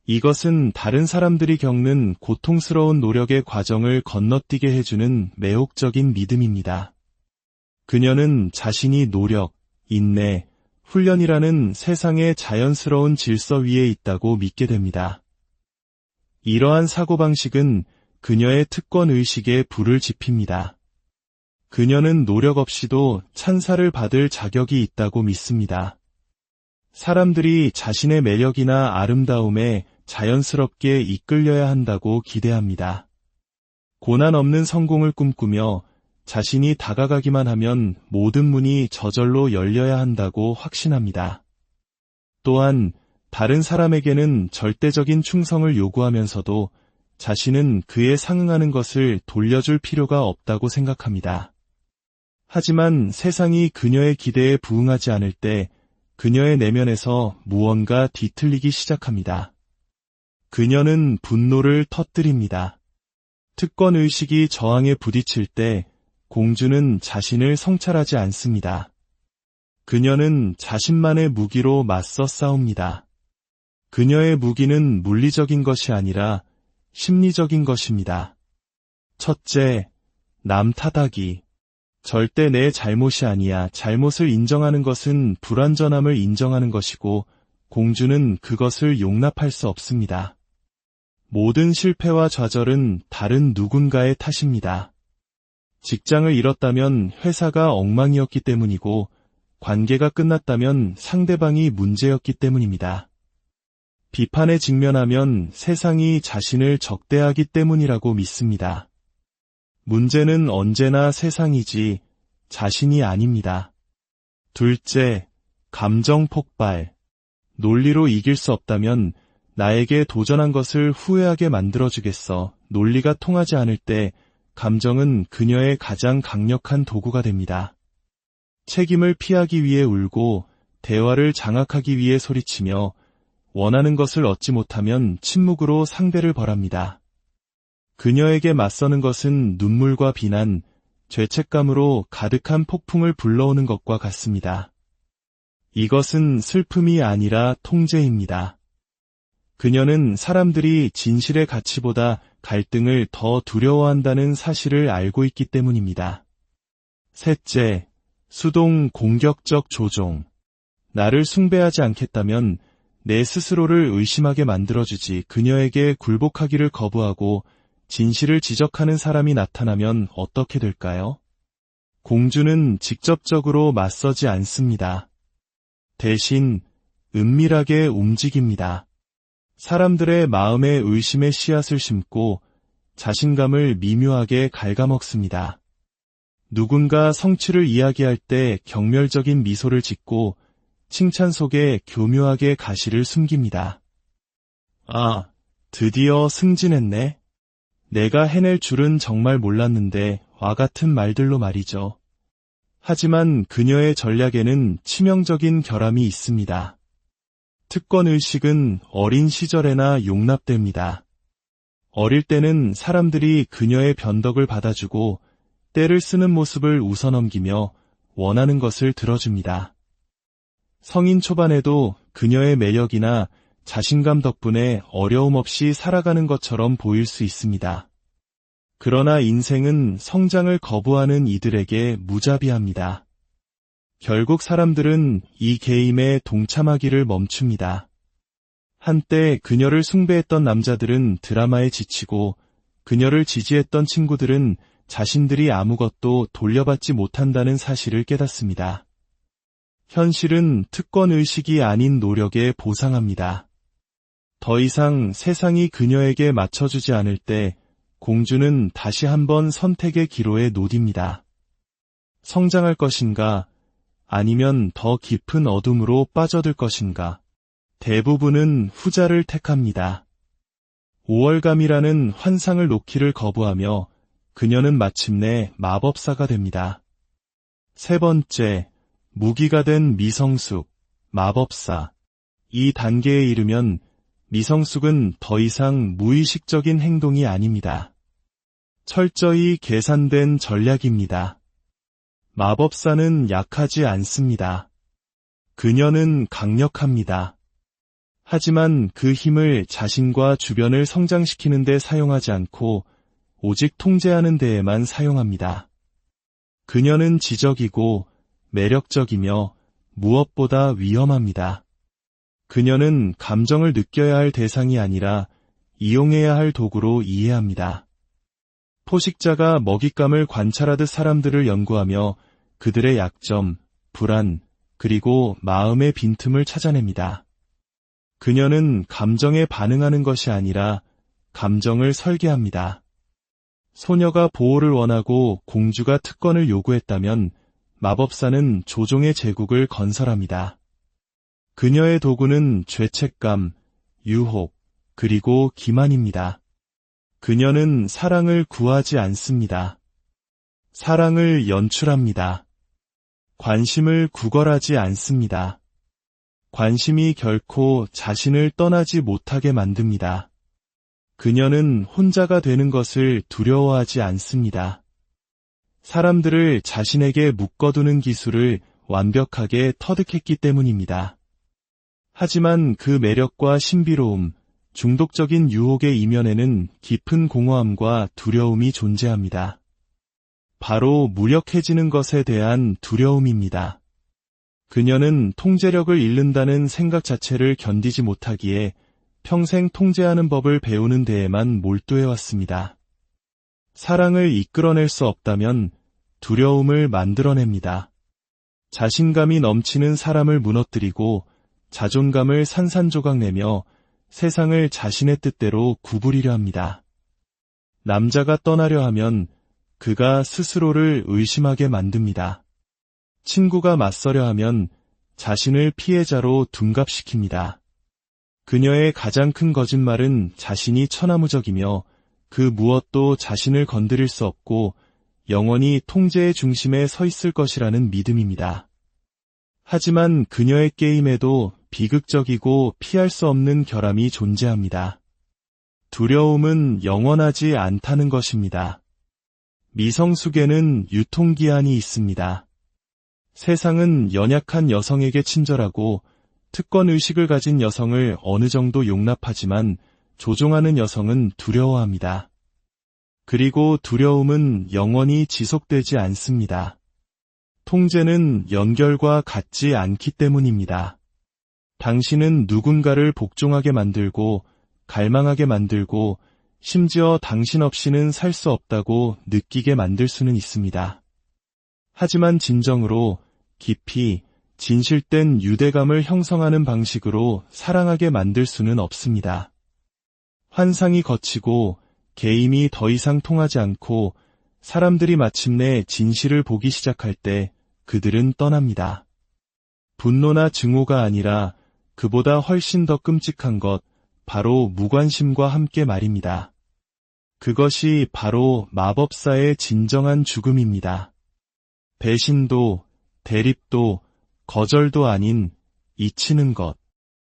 [SPEAKER 1] 이것은 다른 사람들이 겪는 고통스러운 노력의 과정을 건너뛰게 해주는 매혹적인 믿음입니다. 그녀는 자신이 노력, 인내, 훈련이라는 세상의 자연스러운 질서 위에 있다고 믿게 됩니다. 이러한 사고방식은 그녀의 특권의식에 불을 지핍니다. 그녀는 노력 없이도 찬사를 받을 자격이 있다고 믿습니다. 사람들이 자신의 매력이나 아름다움에 자연스럽게 이끌려야 한다고 기대합니다. 고난 없는 성공을 꿈꾸며 자신이 다가가기만 하면 모든 문이 저절로 열려야 한다고 확신합니다. 또한 다른 사람에게는 절대적인 충성을 요구하면서도 자신은 그에 상응하는 것을 돌려줄 필요가 없다고 생각합니다. 하지만 세상이 그녀의 기대에 부응하지 않을 때 그녀의 내면에서 무언가 뒤틀리기 시작합니다. 그녀는 분노를 터뜨립니다. 특권의식이 저항에 부딪힐 때 공주는 자신을 성찰하지 않습니다. 그녀는 자신만의 무기로 맞서 싸웁니다. 그녀의 무기는 물리적인 것이 아니라 심리적인 것입니다. 첫째, 남 탓하기. 절대 내 잘못이 아니야. 잘못을 인정하는 것은 불완전함을 인정하는 것이고 공주는 그것을 용납할 수 없습니다. 모든 실패와 좌절은 다른 누군가의 탓입니다. 직장을 잃었다면 회사가 엉망이었기 때문이고 관계가 끝났다면 상대방이 문제였기 때문입니다. 비판에 직면하면 세상이 자신을 적대하기 때문이라고 믿습니다. 문제는 언제나 세상이지 자신이 아닙니다. 둘째, 감정 폭발. 논리로 이길 수 없다면 나에게 도전한 것을 후회하게 만들어주겠어. 논리가 통하지 않을 때 감정은 그녀의 가장 강력한 도구가 됩니다. 책임을 피하기 위해 울고 대화를 장악하기 위해 소리치며 원하는 것을 얻지 못하면 침묵으로 상대를 벌합니다. 그녀에게 맞서는 것은 눈물과 비난, 죄책감으로 가득한 폭풍을 불러오는 것과 같습니다. 이것은 슬픔이 아니라 통제입니다. 그녀는 사람들이 진실의 가치보다 갈등을 더 두려워한다는 사실을 알고 있기 때문입니다. 셋째, 수동 공격적 조종. 나를 숭배하지 않겠다면 내 스스로를 의심하게 만들어주지. 그녀에게 굴복하기를 거부하고 진실을 지적하는 사람이 나타나면 어떻게 될까요? 공주는 직접적으로 맞서지 않습니다. 대신 은밀하게 움직입니다. 사람들의 마음에 의심의 씨앗을 심고 자신감을 미묘하게 갉아먹습니다. 누군가 성취를 이야기할 때 경멸적인 미소를 짓고 칭찬 속에 교묘하게 가시를 숨깁니다. 아, 드디어 승진했네. 내가 해낼 줄은 정말 몰랐는데 와 같은 말들로 말이죠. 하지만 그녀의 전략에는 치명적인 결함이 있습니다. 특권의식은 어린 시절에나 용납됩니다. 어릴 때는 사람들이 그녀의 변덕을 받아주고 때를 쓰는 모습을 웃어넘기며 원하는 것을 들어줍니다. 성인 초반에도 그녀의 매력이나 자신감 덕분에 어려움 없이 살아가는 것처럼 보일 수 있습니다. 그러나 인생은 성장을 거부하는 이들에게 무자비합니다. 결국 사람들은 이 게임에 동참하기를 멈춥니다. 한때 그녀를 숭배했던 남자들은 드라마에 지치고 그녀를 지지했던 친구들은 자신들이 아무것도 돌려받지 못한다는 사실을 깨닫습니다. 현실은 특권의식이 아닌 노력에 보상합니다. 더 이상 세상이 그녀에게 맞춰주지 않을 때 공주는 다시 한번 선택의 기로에 놓입니다. 성장할 것인가, 아니면 더 깊은 어둠으로 빠져들 것인가. 대부분은 후자를 택합니다. 5월감이라는 환상을 놓기를 거부하며 그녀는 마침내 마법사가 됩니다. 세 번째, 무기가 된 미성숙, 마법사. 이 단계에 이르면 미성숙은 더 이상 무의식적인 행동이 아닙니다. 철저히 계산된 전략입니다. 마법사는 약하지 않습니다. 그녀는 강력합니다. 하지만 그 힘을 자신과 주변을 성장시키는 데 사용하지 않고 오직 통제하는 데에만 사용합니다. 그녀는 지적이고 매력적이며 무엇보다 위험합니다. 그녀는 감정을 느껴야 할 대상이 아니라 이용해야 할 도구로 이해합니다. 포식자가 먹잇감을 관찰하듯 사람들을 연구하며 그들의 약점, 불안, 그리고 마음의 빈틈을 찾아냅니다. 그녀는 감정에 반응하는 것이 아니라 감정을 설계합니다. 소녀가 보호를 원하고 공주가 특권을 요구했다면 마법사는 조종의 제국을 건설합니다. 그녀의 도구는 죄책감, 유혹, 그리고 기만입니다. 그녀는 사랑을 구하지 않습니다. 사랑을 연출합니다. 관심을 구걸하지 않습니다. 관심이 결코 자신을 떠나지 못하게 만듭니다. 그녀는 혼자가 되는 것을 두려워하지 않습니다. 사람들을 자신에게 묶어두는 기술을 완벽하게 터득했기 때문입니다. 하지만 그 매력과 신비로움, 중독적인 유혹의 이면에는 깊은 공허함과 두려움이 존재합니다. 바로 무력해지는 것에 대한 두려움입니다. 그녀는 통제력을 잃는다는 생각 자체를 견디지 못하기에 평생 통제하는 법을 배우는 데에만 몰두해왔습니다. 사랑을 이끌어낼 수 없다면 두려움을 만들어냅니다. 자신감이 넘치는 사람을 무너뜨리고 자존감을 산산조각내며 세상을 자신의 뜻대로 구부리려 합니다. 남자가 떠나려 하면 그가 스스로를 의심하게 만듭니다. 친구가 맞서려 하면 자신을 피해자로 둔갑시킵니다. 그녀의 가장 큰 거짓말은 자신이 천하무적이며 그 무엇도 자신을 건드릴 수 없고 영원히 통제의 중심에 서 있을 것이라는 믿음입니다. 하지만 그녀의 게임에도 비극적이고 피할 수 없는 결함이 존재합니다. 두려움은 영원하지 않다는 것입니다. 미성숙에는 유통기한이 있습니다. 세상은 연약한 여성에게 친절하고 특권의식을 가진 여성을 어느 정도 용납하지만 조종하는 여성은 두려워합니다. 그리고 두려움은 영원히 지속되지 않습니다. 통제는 연결과 같지 않기 때문입니다. 당신은 누군가를 복종하게 만들고 갈망하게 만들고 심지어 당신 없이는 살 수 없다고 느끼게 만들 수는 있습니다. 하지만 진정으로 깊이 진실된 유대감을 형성하는 방식으로 사랑하게 만들 수는 없습니다. 환상이 거치고 게임이 더 이상 통하지 않고 사람들이 마침내 진실을 보기 시작할 때 그들은 떠납니다. 분노나 증오가 아니라 그보다 훨씬 더 끔찍한 것, 바로 무관심과 함께 말입니다. 그것이 바로 마법사의 진정한 죽음입니다. 배신도, 대립도, 거절도 아닌 잊히는 것.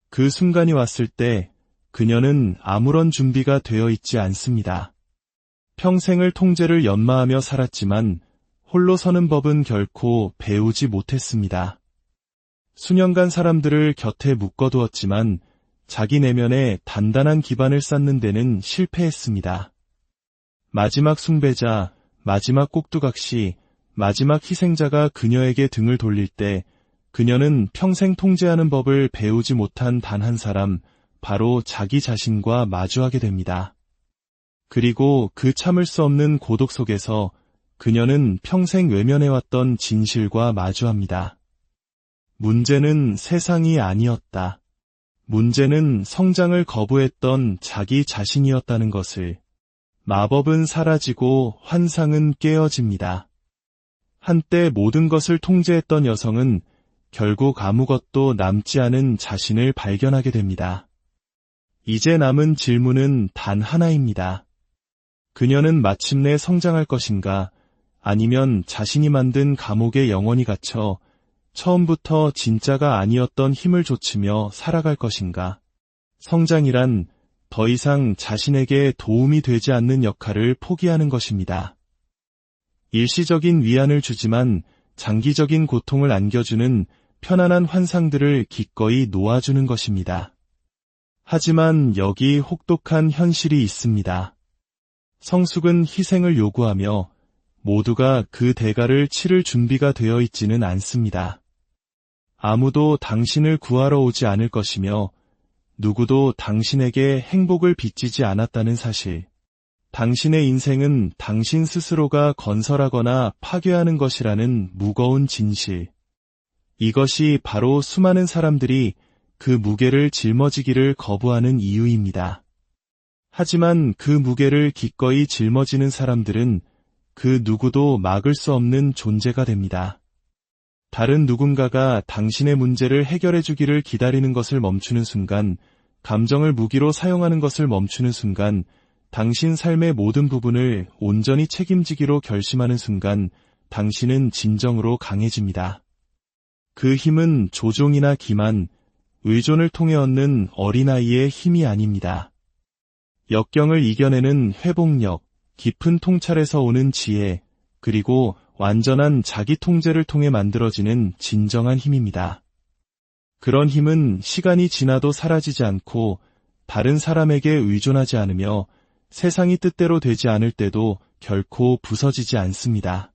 [SPEAKER 1] 그 순간이 왔을 때 그녀는 아무런 준비가 되어 있지 않습니다. 평생을 통제를 연마하며 살았지만 홀로 서는 법은 결코 배우지 못했습니다. 수년간 사람들을 곁에 묶어두었지만 자기 내면에 단단한 기반을 쌓는 데는 실패했습니다. 마지막 숭배자, 마지막 꼭두각시, 마지막 희생자가 그녀에게 등을 돌릴 때 그녀는 평생 통제하는 법을 배우지 못한 단 한 사람, 바로 자기 자신과 마주하게 됩니다. 그리고 그 참을 수 없는 고독 속에서 그녀는 평생 외면해왔던 진실과 마주합니다. 문제는 세상이 아니었다. 문제는 성장을 거부했던 자기 자신이었다는 것을. 마법은 사라지고 환상은 깨어집니다. 한때 모든 것을 통제했던 여성은 결국 아무것도 남지 않은 자신을 발견하게 됩니다. 이제 남은 질문은 단 하나입니다. 그녀는 마침내 성장할 것인가, 아니면 자신이 만든 감옥에 영원히 갇혀 처음부터 진짜가 아니었던 힘을 좇으며 살아갈 것인가. 성장이란 더 이상 자신에게 도움이 되지 않는 역할을 포기하는 것입니다. 일시적인 위안을 주지만 장기적인 고통을 안겨주는 편안한 환상들을 기꺼이 놓아주는 것입니다. 하지만 여기 혹독한 현실이 있습니다. 성숙은 희생을 요구하며 모두가 그 대가를 치를 준비가 되어 있지는 않습니다. 아무도 당신을 구하러 오지 않을 것이며 누구도 당신에게 행복을 빚지지 않았다는 사실. 당신의 인생은 당신 스스로가 건설하거나 파괴하는 것이라는 무거운 진실. 이것이 바로 수많은 사람들이 그 무게를 짊어지기를 거부하는 이유입니다. 하지만 그 무게를 기꺼이 짊어지는 사람들은 그 누구도 막을 수 없는 존재가 됩니다. 다른 누군가가 당신의 문제를 해결해 주기를 기다리는 것을 멈추는 순간, 감정을 무기로 사용하는 것을 멈추는 순간, 당신 삶의 모든 부분을 온전히 책임지기로 결심하는 순간, 당신은 진정으로 강해집니다. 그 힘은 조종이나 기만, 의존을 통해 얻는 어린아이의 힘이 아닙니다. 역경을 이겨내는 회복력, 깊은 통찰에서 오는 지혜, 그리고 완전한 자기 통제를 통해 만들어지는 진정한 힘입니다. 그런 힘은 시간이 지나도 사라지지 않고 다른 사람에게 의존하지 않으며 세상이 뜻대로 되지 않을 때도 결코 부서지지 않습니다.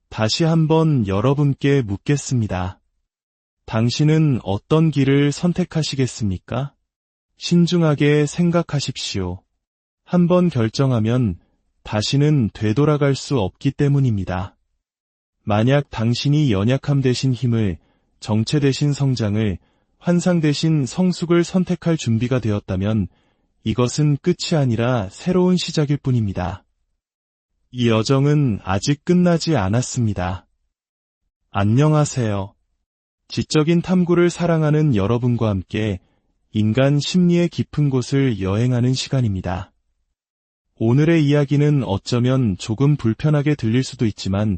[SPEAKER 1] 다시 한번 여러분께 묻겠습니다. 당신은 어떤 길을 선택하시겠습니까? 신중하게 생각하십시오. 한번 결정하면 다시는 되돌아갈 수 없기 때문입니다. 만약 당신이 연약함 대신 힘을, 정체 대신 성장을, 환상 대신 성숙을 선택할 준비가 되었다면 이것은 끝이 아니라 새로운 시작일 뿐입니다. 이 여정은 아직 끝나지 않았습니다. 안녕하세요. 지적인 탐구를 사랑하는 여러분과 함께 인간 심리의 깊은 곳을 여행하는 시간입니다. 오늘의 이야기는 어쩌면 조금 불편하게 들릴 수도 있지만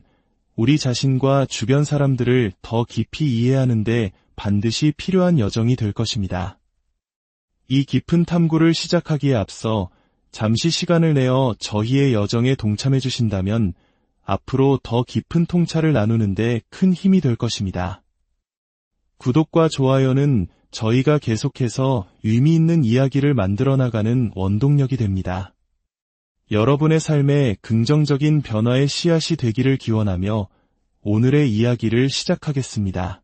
[SPEAKER 1] 우리 자신과 주변 사람들을 더 깊이 이해하는 데 반드시 필요한 여정이 될 것입니다. 이 깊은 탐구를 시작하기에 앞서 잠시 시간을 내어 저희의 여정에 동참해 주신다면 앞으로 더 깊은 통찰을 나누는 데 큰 힘이 될 것입니다. 구독과 좋아요는 저희가 계속해서 의미 있는 이야기를 만들어 나가는 원동력이 됩니다. 여러분의 삶에 긍정적인 변화의 씨앗이 되기를 기원하며 오늘의 이야기를 시작하겠습니다.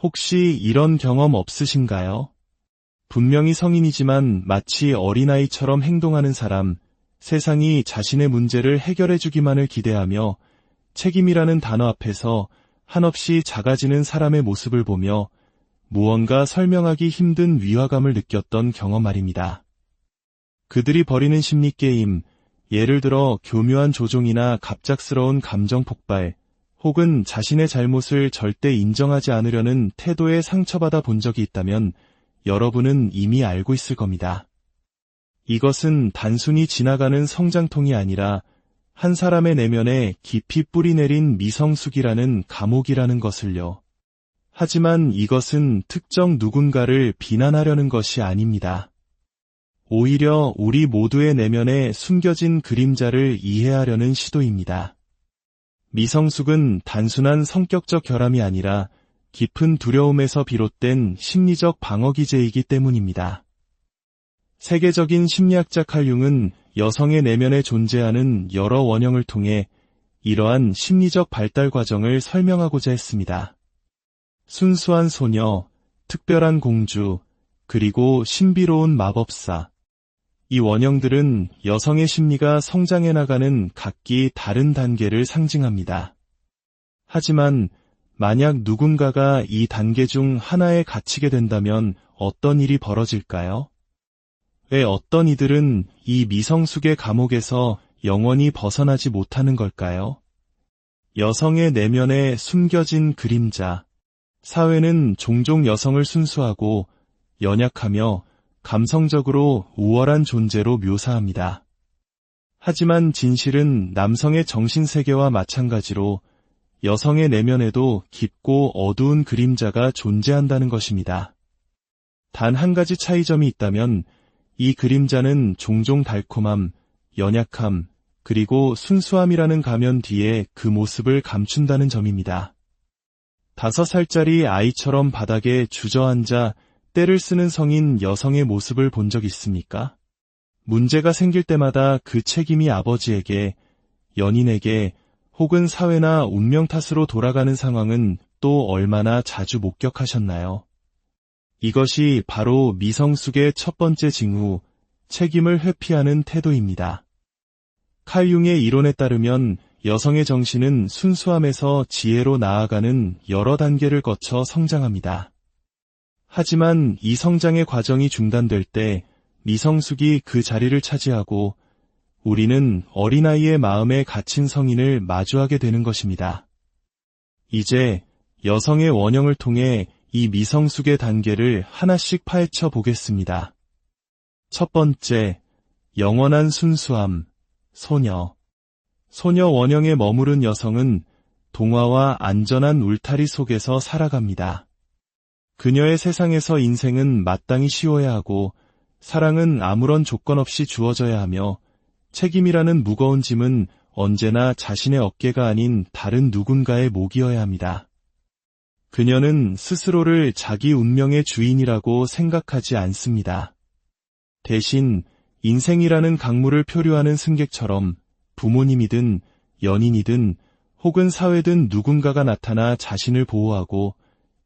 [SPEAKER 1] 혹시 이런 경험 없으신가요? 분명히 성인이지만 마치 어린아이처럼 행동하는 사람, 세상이 자신의 문제를 해결해 주기만을 기대하며 책임이라는 단어 앞에서 한없이 작아지는 사람의 모습을 보며 무언가 설명하기 힘든 위화감을 느꼈던 경험 말입니다. 그들이 벌이는 심리게임, 예를 들어 교묘한 조종이나 갑작스러운 감정 폭발, 혹은 자신의 잘못을 절대 인정하지 않으려는 태도에 상처받아 본 적이 있다면 여러분은 이미 알고 있을 겁니다. 이것은 단순히 지나가는 성장통이 아니라 한 사람의 내면에 깊이 뿌리내린 미성숙이라는 감옥이라는 것을요. 하지만 이것은 특정 누군가를 비난하려는 것이 아닙니다. 오히려 우리 모두의 내면에 숨겨진 그림자를 이해하려는 시도입니다. 미성숙은 단순한 성격적 결함이 아니라 깊은 두려움에서 비롯된 심리적 방어 기제이기 때문입니다. 세계적인 심리학자 칼 융은 여성의 내면에 존재하는 여러 원형을 통해 이러한 심리적 발달 과정을 설명하고자 했습니다. 순수한 소녀, 특별한 공주, 그리고 신비로운 마법사. 이 원형들은 여성의 심리가 성장해 나가는 각기 다른 단계를 상징합니다. 하지만 만약 누군가가 이 단계 중 하나에 갇히게 된다면 어떤 일이 벌어질까요? 왜 어떤 이들은 이 미성숙의 감옥에서 영원히 벗어나지 못하는 걸까요? 여성의 내면에 숨겨진 그림자. 사회는 종종 여성을 순수하고 연약하며 감성적으로 우월한 존재로 묘사합니다. 하지만 진실은 남성의 정신세계와 마찬가지로 여성의 내면에도 깊고 어두운 그림자가 존재한다는 것입니다. 단 한 가지 차이점이 있다면 이 그림자는 종종 달콤함, 연약함, 그리고 순수함이라는 가면 뒤에 그 모습을 감춘다는 점입니다. 5살짜리 아이처럼 바닥에 주저앉아 떼를 쓰는 성인 여성의 모습을 본 적 있습니까? 문제가 생길 때마다 그 책임이 아버지에게, 연인에게 혹은 사회나 운명 탓으로 돌아가는 상황은 또 얼마나 자주 목격하셨나요? 이것이 바로 미성숙의 첫 번째 징후, 책임을 회피하는 태도입니다. 칼 융의 이론에 따르면 여성의 정신은 순수함에서 지혜로 나아가는 여러 단계를 거쳐 성장합니다. 하지만 이 성장의 과정이 중단될 때 미성숙이 그 자리를 차지하고 우리는 어린아이의 마음에 갇힌 성인을 마주하게 되는 것입니다. 이제 여성의 원형을 통해 이 미성숙의 단계를 하나씩 파헤쳐 보겠습니다. 첫 번째, 영원한 순수함, 소녀. 소녀 원형에 머무른 여성은 동화와 안전한 울타리 속에서 살아갑니다. 그녀의 세상에서 인생은 마땅히 쉬워야 하고 사랑은 아무런 조건 없이 주어져야 하며 책임이라는 무거운 짐은 언제나 자신의 어깨가 아닌 다른 누군가의 목이어야 합니다. 그녀는 스스로를 자기 운명의 주인이라고 생각하지 않습니다. 대신 인생이라는 강물을 표류하는 승객처럼 부모님이든 연인이든 혹은 사회든 누군가가 나타나 자신을 보호하고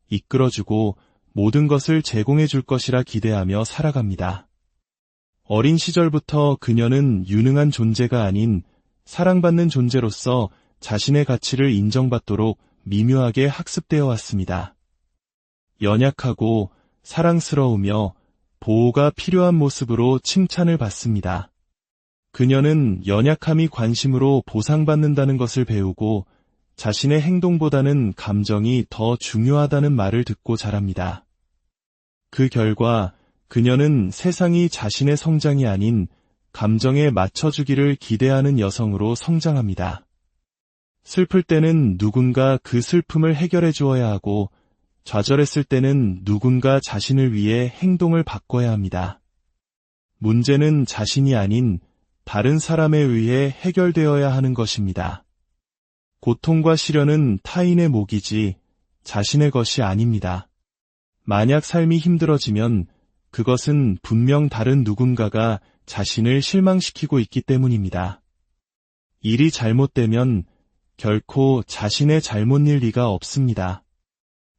[SPEAKER 1] 이끌어주고 모든 것을 제공해 줄 것이라 기대하며 살아갑니다. 어린 시절부터 그녀는 유능한 존재가 아닌 사랑받는 존재로서 자신의 가치를 인정받도록 미묘하게 학습되어 왔습니다. 연약하고 사랑스러우며 보호가 필요한 모습으로 칭찬을 받습니다. 그녀는 연약함이 관심으로 보상받는다는 것을 배우고 자신의 행동보다는 감정이 더 중요하다는 말을 듣고 자랍니다. 그 결과 그녀는 세상이 자신의 성장이 아닌 감정에 맞춰주기를 기대하는 여성으로 성장합니다. 슬플 때는 누군가 그 슬픔을 해결해 주어야 하고 좌절했을 때는 누군가 자신을 위해 행동을 바꿔야 합니다. 문제는 자신이 아닌 다른 사람에 의해 해결되어야 하는 것입니다. 고통과 시련은 타인의 몫이지 자신의 것이 아닙니다. 만약 삶이 힘들어지면 그것은 분명 다른 누군가가 자신을 실망시키고 있기 때문입니다. 일이 잘못되면 결코 자신의 잘못일 리가 없습니다.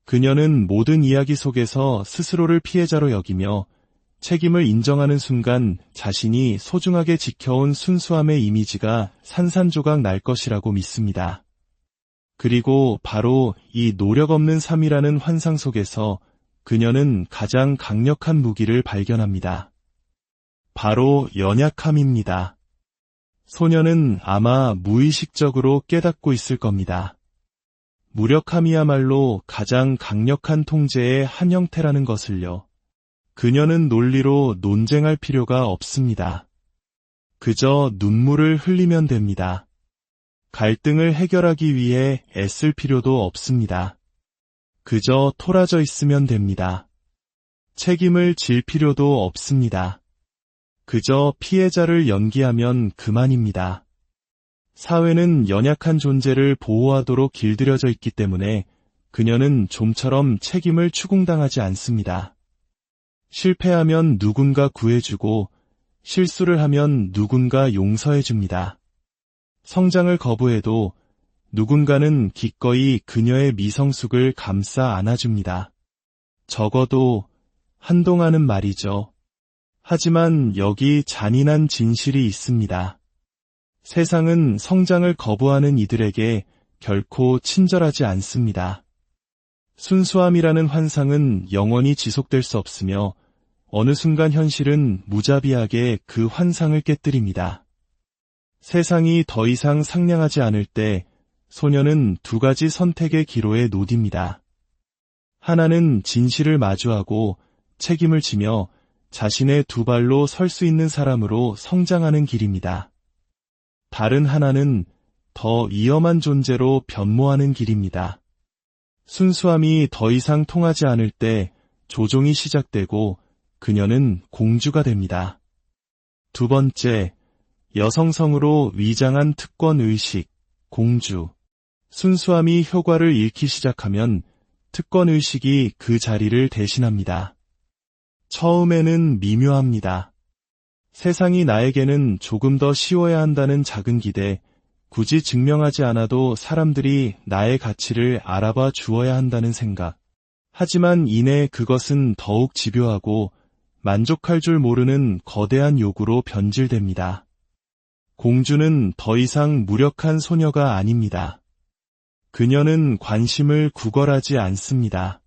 [SPEAKER 1] 그녀는 모든 이야기 속에서 스스로를 피해자로 여기며 책임을 인정하는 순간 자신이 소중하게 지켜온 순수함의 이미지가 산산조각 날 것이라고 믿습니다. 그리고 바로 이 노력 없는 삶이라는 환상 속에서 그녀는 가장 강력한 무기를 발견합니다. 바로 연약함입니다. 소녀는 아마 무의식적으로 깨닫고 있을 겁니다. 무력함이야말로 가장 강력한 통제의 한 형태라는 것을요. 그녀는 논리로 논쟁할 필요가 없습니다. 그저 눈물을 흘리면 됩니다. 갈등을 해결하기 위해 애쓸 필요도 없습니다. 그저 토라져 있으면 됩니다. 책임을 질 필요도 없습니다. 그저 피해자를 연기하면 그만입니다. 사회는 연약한 존재를 보호하도록 길들여져 있기 때문에 그녀는 좀처럼 책임을 추궁당하지 않습니다. 실패하면 누군가 구해주고 실수를 하면 누군가 용서해줍니다. 성장을 거부해도 누군가는 기꺼이 그녀의 미성숙을 감싸 안아줍니다. 적어도 한동안은 말이죠. 하지만 여기 잔인한 진실이 있습니다. 세상은 성장을 거부하는 이들에게 결코 친절하지 않습니다. 순수함이라는 환상은 영원히 지속될 수 없으며 어느 순간 현실은 무자비하게 그 환상을 깨뜨립니다. 세상이 더 이상 상냥하지 않을 때 소녀는 두 가지 선택의 기로에 놓딥니다. 하나는 진실을 마주하고 책임을 지며 자신의 두 발로 설 수 있는 사람으로 성장하는 길입니다. 다른 하나는 더 위험한 존재로 변모하는 길입니다. 순수함이 더 이상 통하지 않을 때 조종이 시작되고 그녀는 공주가 됩니다. 두 번째, 여성성으로 위장한 특권의식, 공주. 순수함이 효과를 잃기 시작하면 특권의식이 그 자리를 대신합니다. 처음에는 미묘합니다. 세상이 나에게는 조금 더 쉬워야 한다는 작은 기대, 굳이 증명하지 않아도 사람들이 나의 가치를 알아봐 주어야 한다는 생각. 하지만 이내 그것은 더욱 집요하고 만족할 줄 모르는 거대한 요구로 변질됩니다. 공주는 더 이상 무력한 소녀가 아닙니다. 그녀는 관심을 구걸하지 않습니다.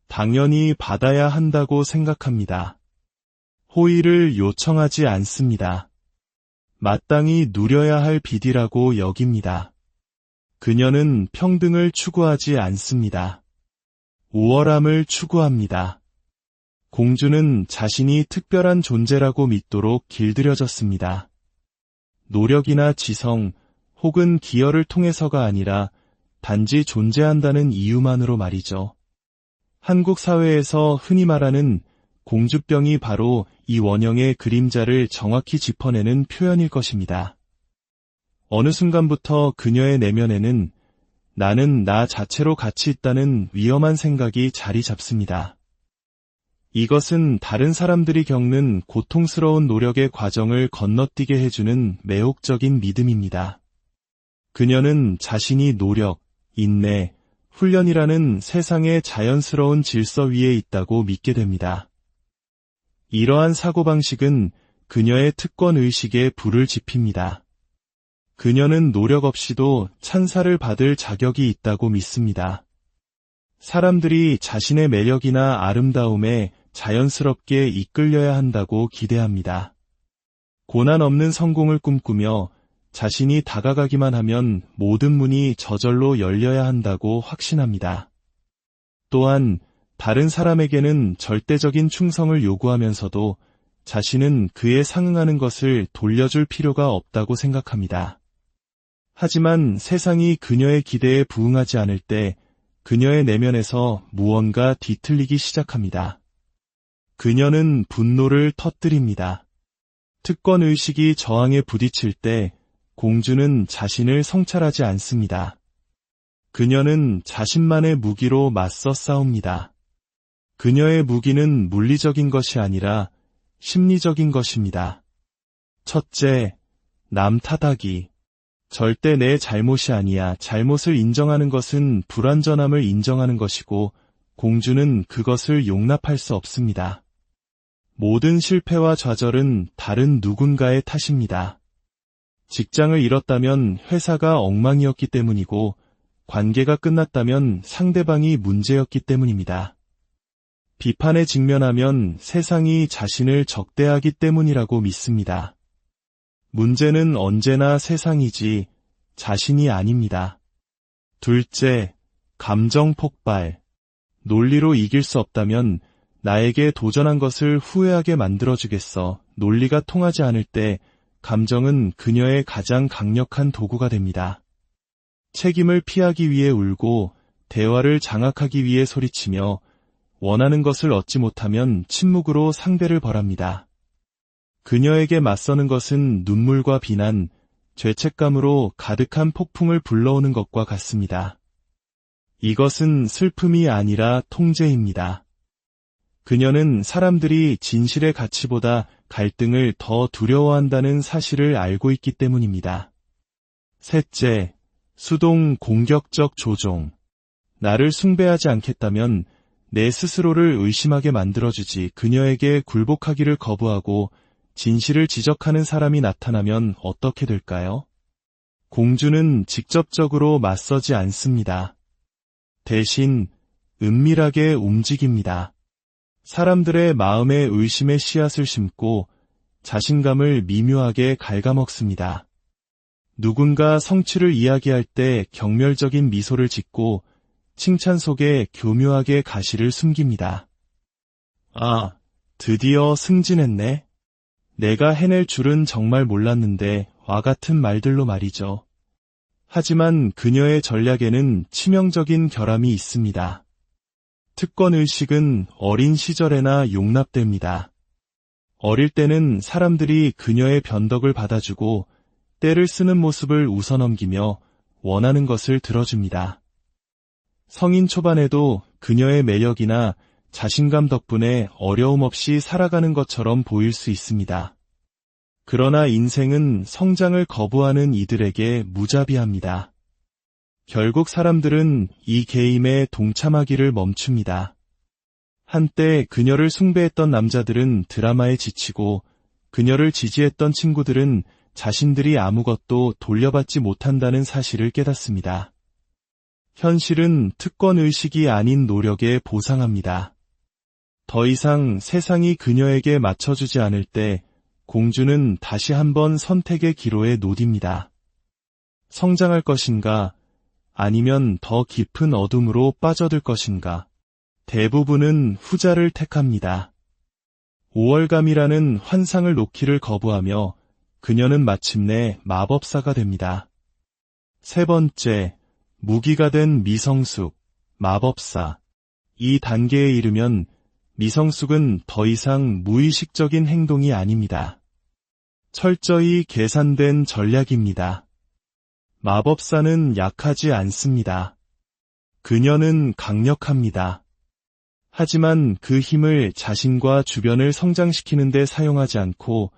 [SPEAKER 1] 당연히 받아야 한다고 생각합니다. 호의를 요청하지 않습니다. 마땅히 누려야 할 빚이라고 여깁니다. 그녀는 평등을 추구하지 않습니다. 우월함을 추구합니다. 공주는 자신이 특별한 존재라고 믿도록 길들여졌습니다. 노력이나 지성 혹은 기여를 통해서가 아니라 단지 존재한다는 이유만으로 말이죠. 한국 사회에서 흔히 말하는 공주병이 바로 이 원형의 그림자를 정확히 짚어내는 표현일 것입니다. 어느 순간부터 그녀의 내면에는 나는 나 자체로 가치 있다는 위험한 생각이 자리 잡습니다. 이것은 다른 사람들이 겪는 고통스러운 노력의 과정을 건너뛰게 해주는 매혹적인 믿음입니다. 그녀는 자신이 노력, 인내, 훈련이라는 세상의 자연스러운 질서 위에 있다고 믿게 됩니다. 이러한 사고방식은 그녀의 특권의식에 불을 지핍니다. 그녀는 노력 없이도 찬사를 받을 자격이 있다고 믿습니다. 사람들이 자신의 매력이나 아름다움에 자연스럽게 이끌려야 한다고 기대합니다. 고난 없는 성공을 꿈꾸며 자신이 다가가기만 하면 모든 문이 저절로 열려야 한다고 확신합니다. 또한 다른 사람에게는 절대적인 충성을 요구하면서도 자신은 그에 상응하는 것을 돌려줄 필요가 없다고 생각합니다. 하지만 세상이 그녀의 기대에 부응하지 않을 때 그녀의 내면에서 무언가 뒤틀리기 시작합니다. 그녀는 분노를 터뜨립니다. 특권의식이 저항에 부딪힐 때 공주는 자신을 성찰하지 않습니다. 그녀는 자신만의 무기로 맞서 싸웁니다. 그녀의 무기는 물리적인 것이 아니라 심리적인 것입니다. 첫째, 남 탓하기. 절대 내 잘못이 아니야. 잘못을 인정하는 것은 불완전함을 인정하는 것이고 공주는 그것을 용납할 수 없습니다. 모든 실패와 좌절은 다른 누군가의 탓입니다. 직장을 잃었다면 회사가 엉망이었기 때문이고 관계가 끝났다면 상대방이 문제였기 때문입니다. 비판에 직면하면 세상이 자신을 적대하기 때문이라고 믿습니다. 문제는 언제나 세상이지 자신이 아닙니다. 둘째, 감정 폭발. 논리로 이길 수 없다면 나에게 도전한 것을 후회하게 만들어주겠어. 논리가 통하지 않을 때 감정은 그녀의 가장 강력한 도구가 됩니다. 책임을 피하기 위해 울고 대화를 장악하기 위해 소리치며 원하는 것을 얻지 못하면 침묵으로 상대를 벌합니다. 그녀에게 맞서는 것은 눈물과 비난, 죄책감으로 가득한 폭풍을 불러오는 것과 같습니다. 이것은 슬픔이 아니라 통제입니다. 그녀는 사람들이 진실의 가치보다 갈등을 더 두려워한다는 사실을 알고 있기 때문입니다. 셋째, 수동 공격적 조종. 나를 숭배하지 않겠다면 내 스스로를 의심하게 만들어주지. 그녀에게 굴복하기를 거부하고 진실을 지적하는 사람이 나타나면 어떻게 될까요? 공주는 직접적으로 맞서지 않습니다. 대신 은밀하게 움직입니다. 사람들의 마음에 의심의 씨앗을 심고 자신감을 미묘하게 갉아먹습니다. 누군가 성취를 이야기할 때 경멸적인 미소를 짓고 칭찬 속에 교묘하게 가시를 숨깁니다. 아, 드디어 승진했네. 내가 해낼 줄은 정말 몰랐는데 와 같은 말들로 말이죠. 하지만 그녀의 전략에는 치명적인 결함이 있습니다. 특권의식은 어린 시절에나 용납됩니다. 어릴 때는 사람들이 그녀의 변덕을 받아주고 때를 쓰는 모습을 웃어넘기며 원하는 것을 들어줍니다. 성인 초반에도 그녀의 매력이나 자신감 덕분에 어려움 없이 살아가는 것처럼 보일 수 있습니다. 그러나 인생은 성장을 거부하는 이들에게 무자비합니다. 결국 사람들은 이 게임에 동참하기를 멈춥니다. 한때 그녀를 숭배했던 남자들은 드라마에 지치고 그녀를 지지했던 친구들은 자신들이 아무것도 돌려받지 못한다는 사실을 깨닫습니다. 현실은 특권의식이 아닌 노력에 보상합니다. 더 이상 세상이 그녀에게 맞춰주지 않을 때 공주는 다시 한번 선택의 기로에 놓입니다. 성장할 것인가, 아니면 더 깊은 어둠으로 빠져들 것인가. 대부분은 후자를 택합니다. 5월감이라는 환상을 놓기를 거부하며 그녀는 마침내 마법사가 됩니다. 세 번째, 무기가 된 미성숙, 마법사. 이 단계에 이르면 미성숙은 더 이상 무의식적인 행동이 아닙니다. 철저히 계산된 전략입니다. 마법사는 약하지 않습니다. 그녀는 강력합니다. 하지만 그 힘을 자신과 주변을 성장시키는 데 사용하지 않고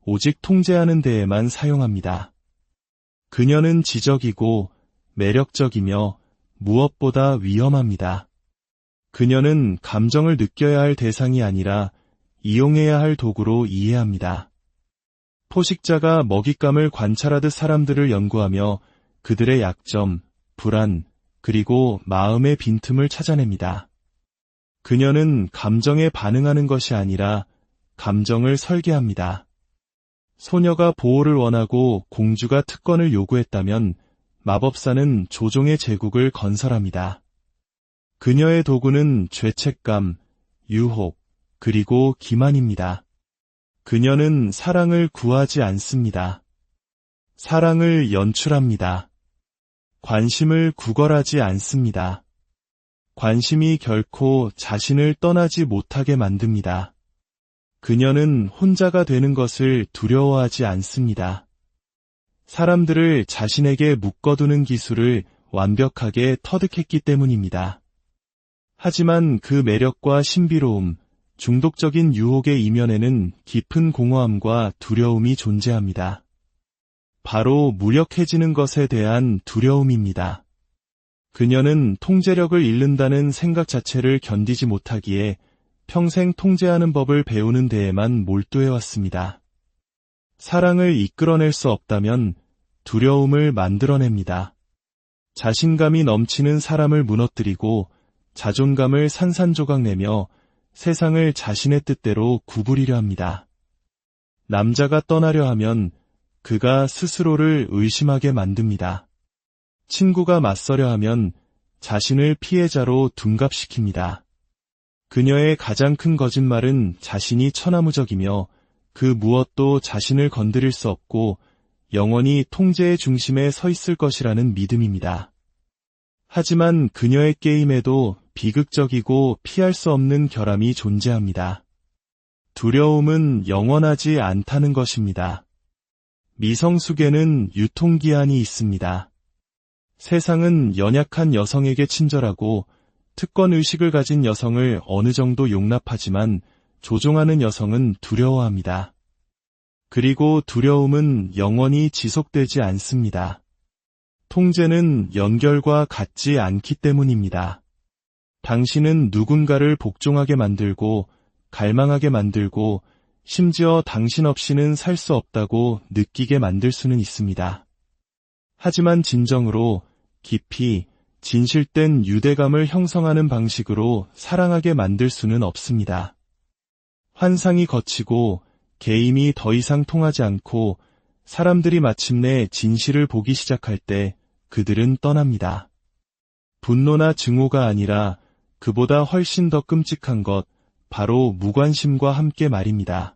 [SPEAKER 1] 오직 통제하는 데에만 사용합니다. 그녀는 지적이고 매력적이며 무엇보다 위험합니다. 그녀는 감정을 느껴야 할 대상이 아니라 이용해야 할 도구로 이해합니다. 포식자가 먹잇감을 관찰하듯 사람들을 연구하며 그들의 약점, 불안, 그리고 마음의 빈틈을 찾아냅니다. 그녀는 감정에 반응하는 것이 아니라 감정을 설계합니다. 소녀가 보호를 원하고 공주가 특권을 요구했다면 마법사는 조종의 제국을 건설합니다. 그녀의 도구는 죄책감, 유혹, 그리고 기만입니다. 그녀는 사랑을 구하지 않습니다. 사랑을 연출합니다. 관심을 구걸하지 않습니다. 관심이 결코 자신을 떠나지 못하게 만듭니다. 그녀는 혼자가 되는 것을 두려워하지 않습니다. 사람들을 자신에게 묶어두는 기술을 완벽하게 터득했기 때문입니다. 하지만 그 매력과 신비로움, 중독적인 유혹의 이면에는 깊은 공허함과 두려움이 존재합니다. 바로 무력해지는 것에 대한 두려움입니다. 그녀는 통제력을 잃는다는 생각 자체를 견디지 못하기에 평생 통제하는 법을 배우는 데에만 몰두해왔습니다. 사랑을 이끌어낼 수 없다면 두려움을 만들어냅니다. 자신감이 넘치는 사람을 무너뜨리고 자존감을 산산조각내며 세상을 자신의 뜻대로 구부리려 합니다. 남자가 떠나려 하면 그가 스스로를 의심하게 만듭니다. 친구가 맞서려 하면 자신을 피해자로 둔갑시킵니다. 그녀의 가장 큰 거짓말은 자신이 천하무적이며 그 무엇도 자신을 건드릴 수 없고 영원히 통제의 중심에 서 있을 것이라는 믿음입니다. 하지만 그녀의 게임에도 비극적이고 피할 수 없는 결함이 존재합니다. 두려움은 영원하지 않다는 것입니다. 미성숙에는 유통기한이 있습니다. 세상은 연약한 여성에게 친절하고 특권의식을 가진 여성을 어느 정도 용납하지만 조종하는 여성은 두려워합니다. 그리고 두려움은 영원히 지속되지 않습니다. 통제는 연결과 같지 않기 때문입니다. 당신은 누군가를 복종하게 만들고 갈망하게 만들고 심지어 당신 없이는 살 수 없다고 느끼게 만들 수는 있습니다. 하지만 진정으로 깊이 진실된 유대감을 형성하는 방식으로 사랑하게 만들 수는 없습니다. 환상이 거치고 게임이 더 이상 통하지 않고 사람들이 마침내 진실을 보기 시작할 때 그들은 떠납니다. 분노나 증오가 아니라 그보다 훨씬 더 끔찍한 것, 바로 무관심과 함께 말입니다.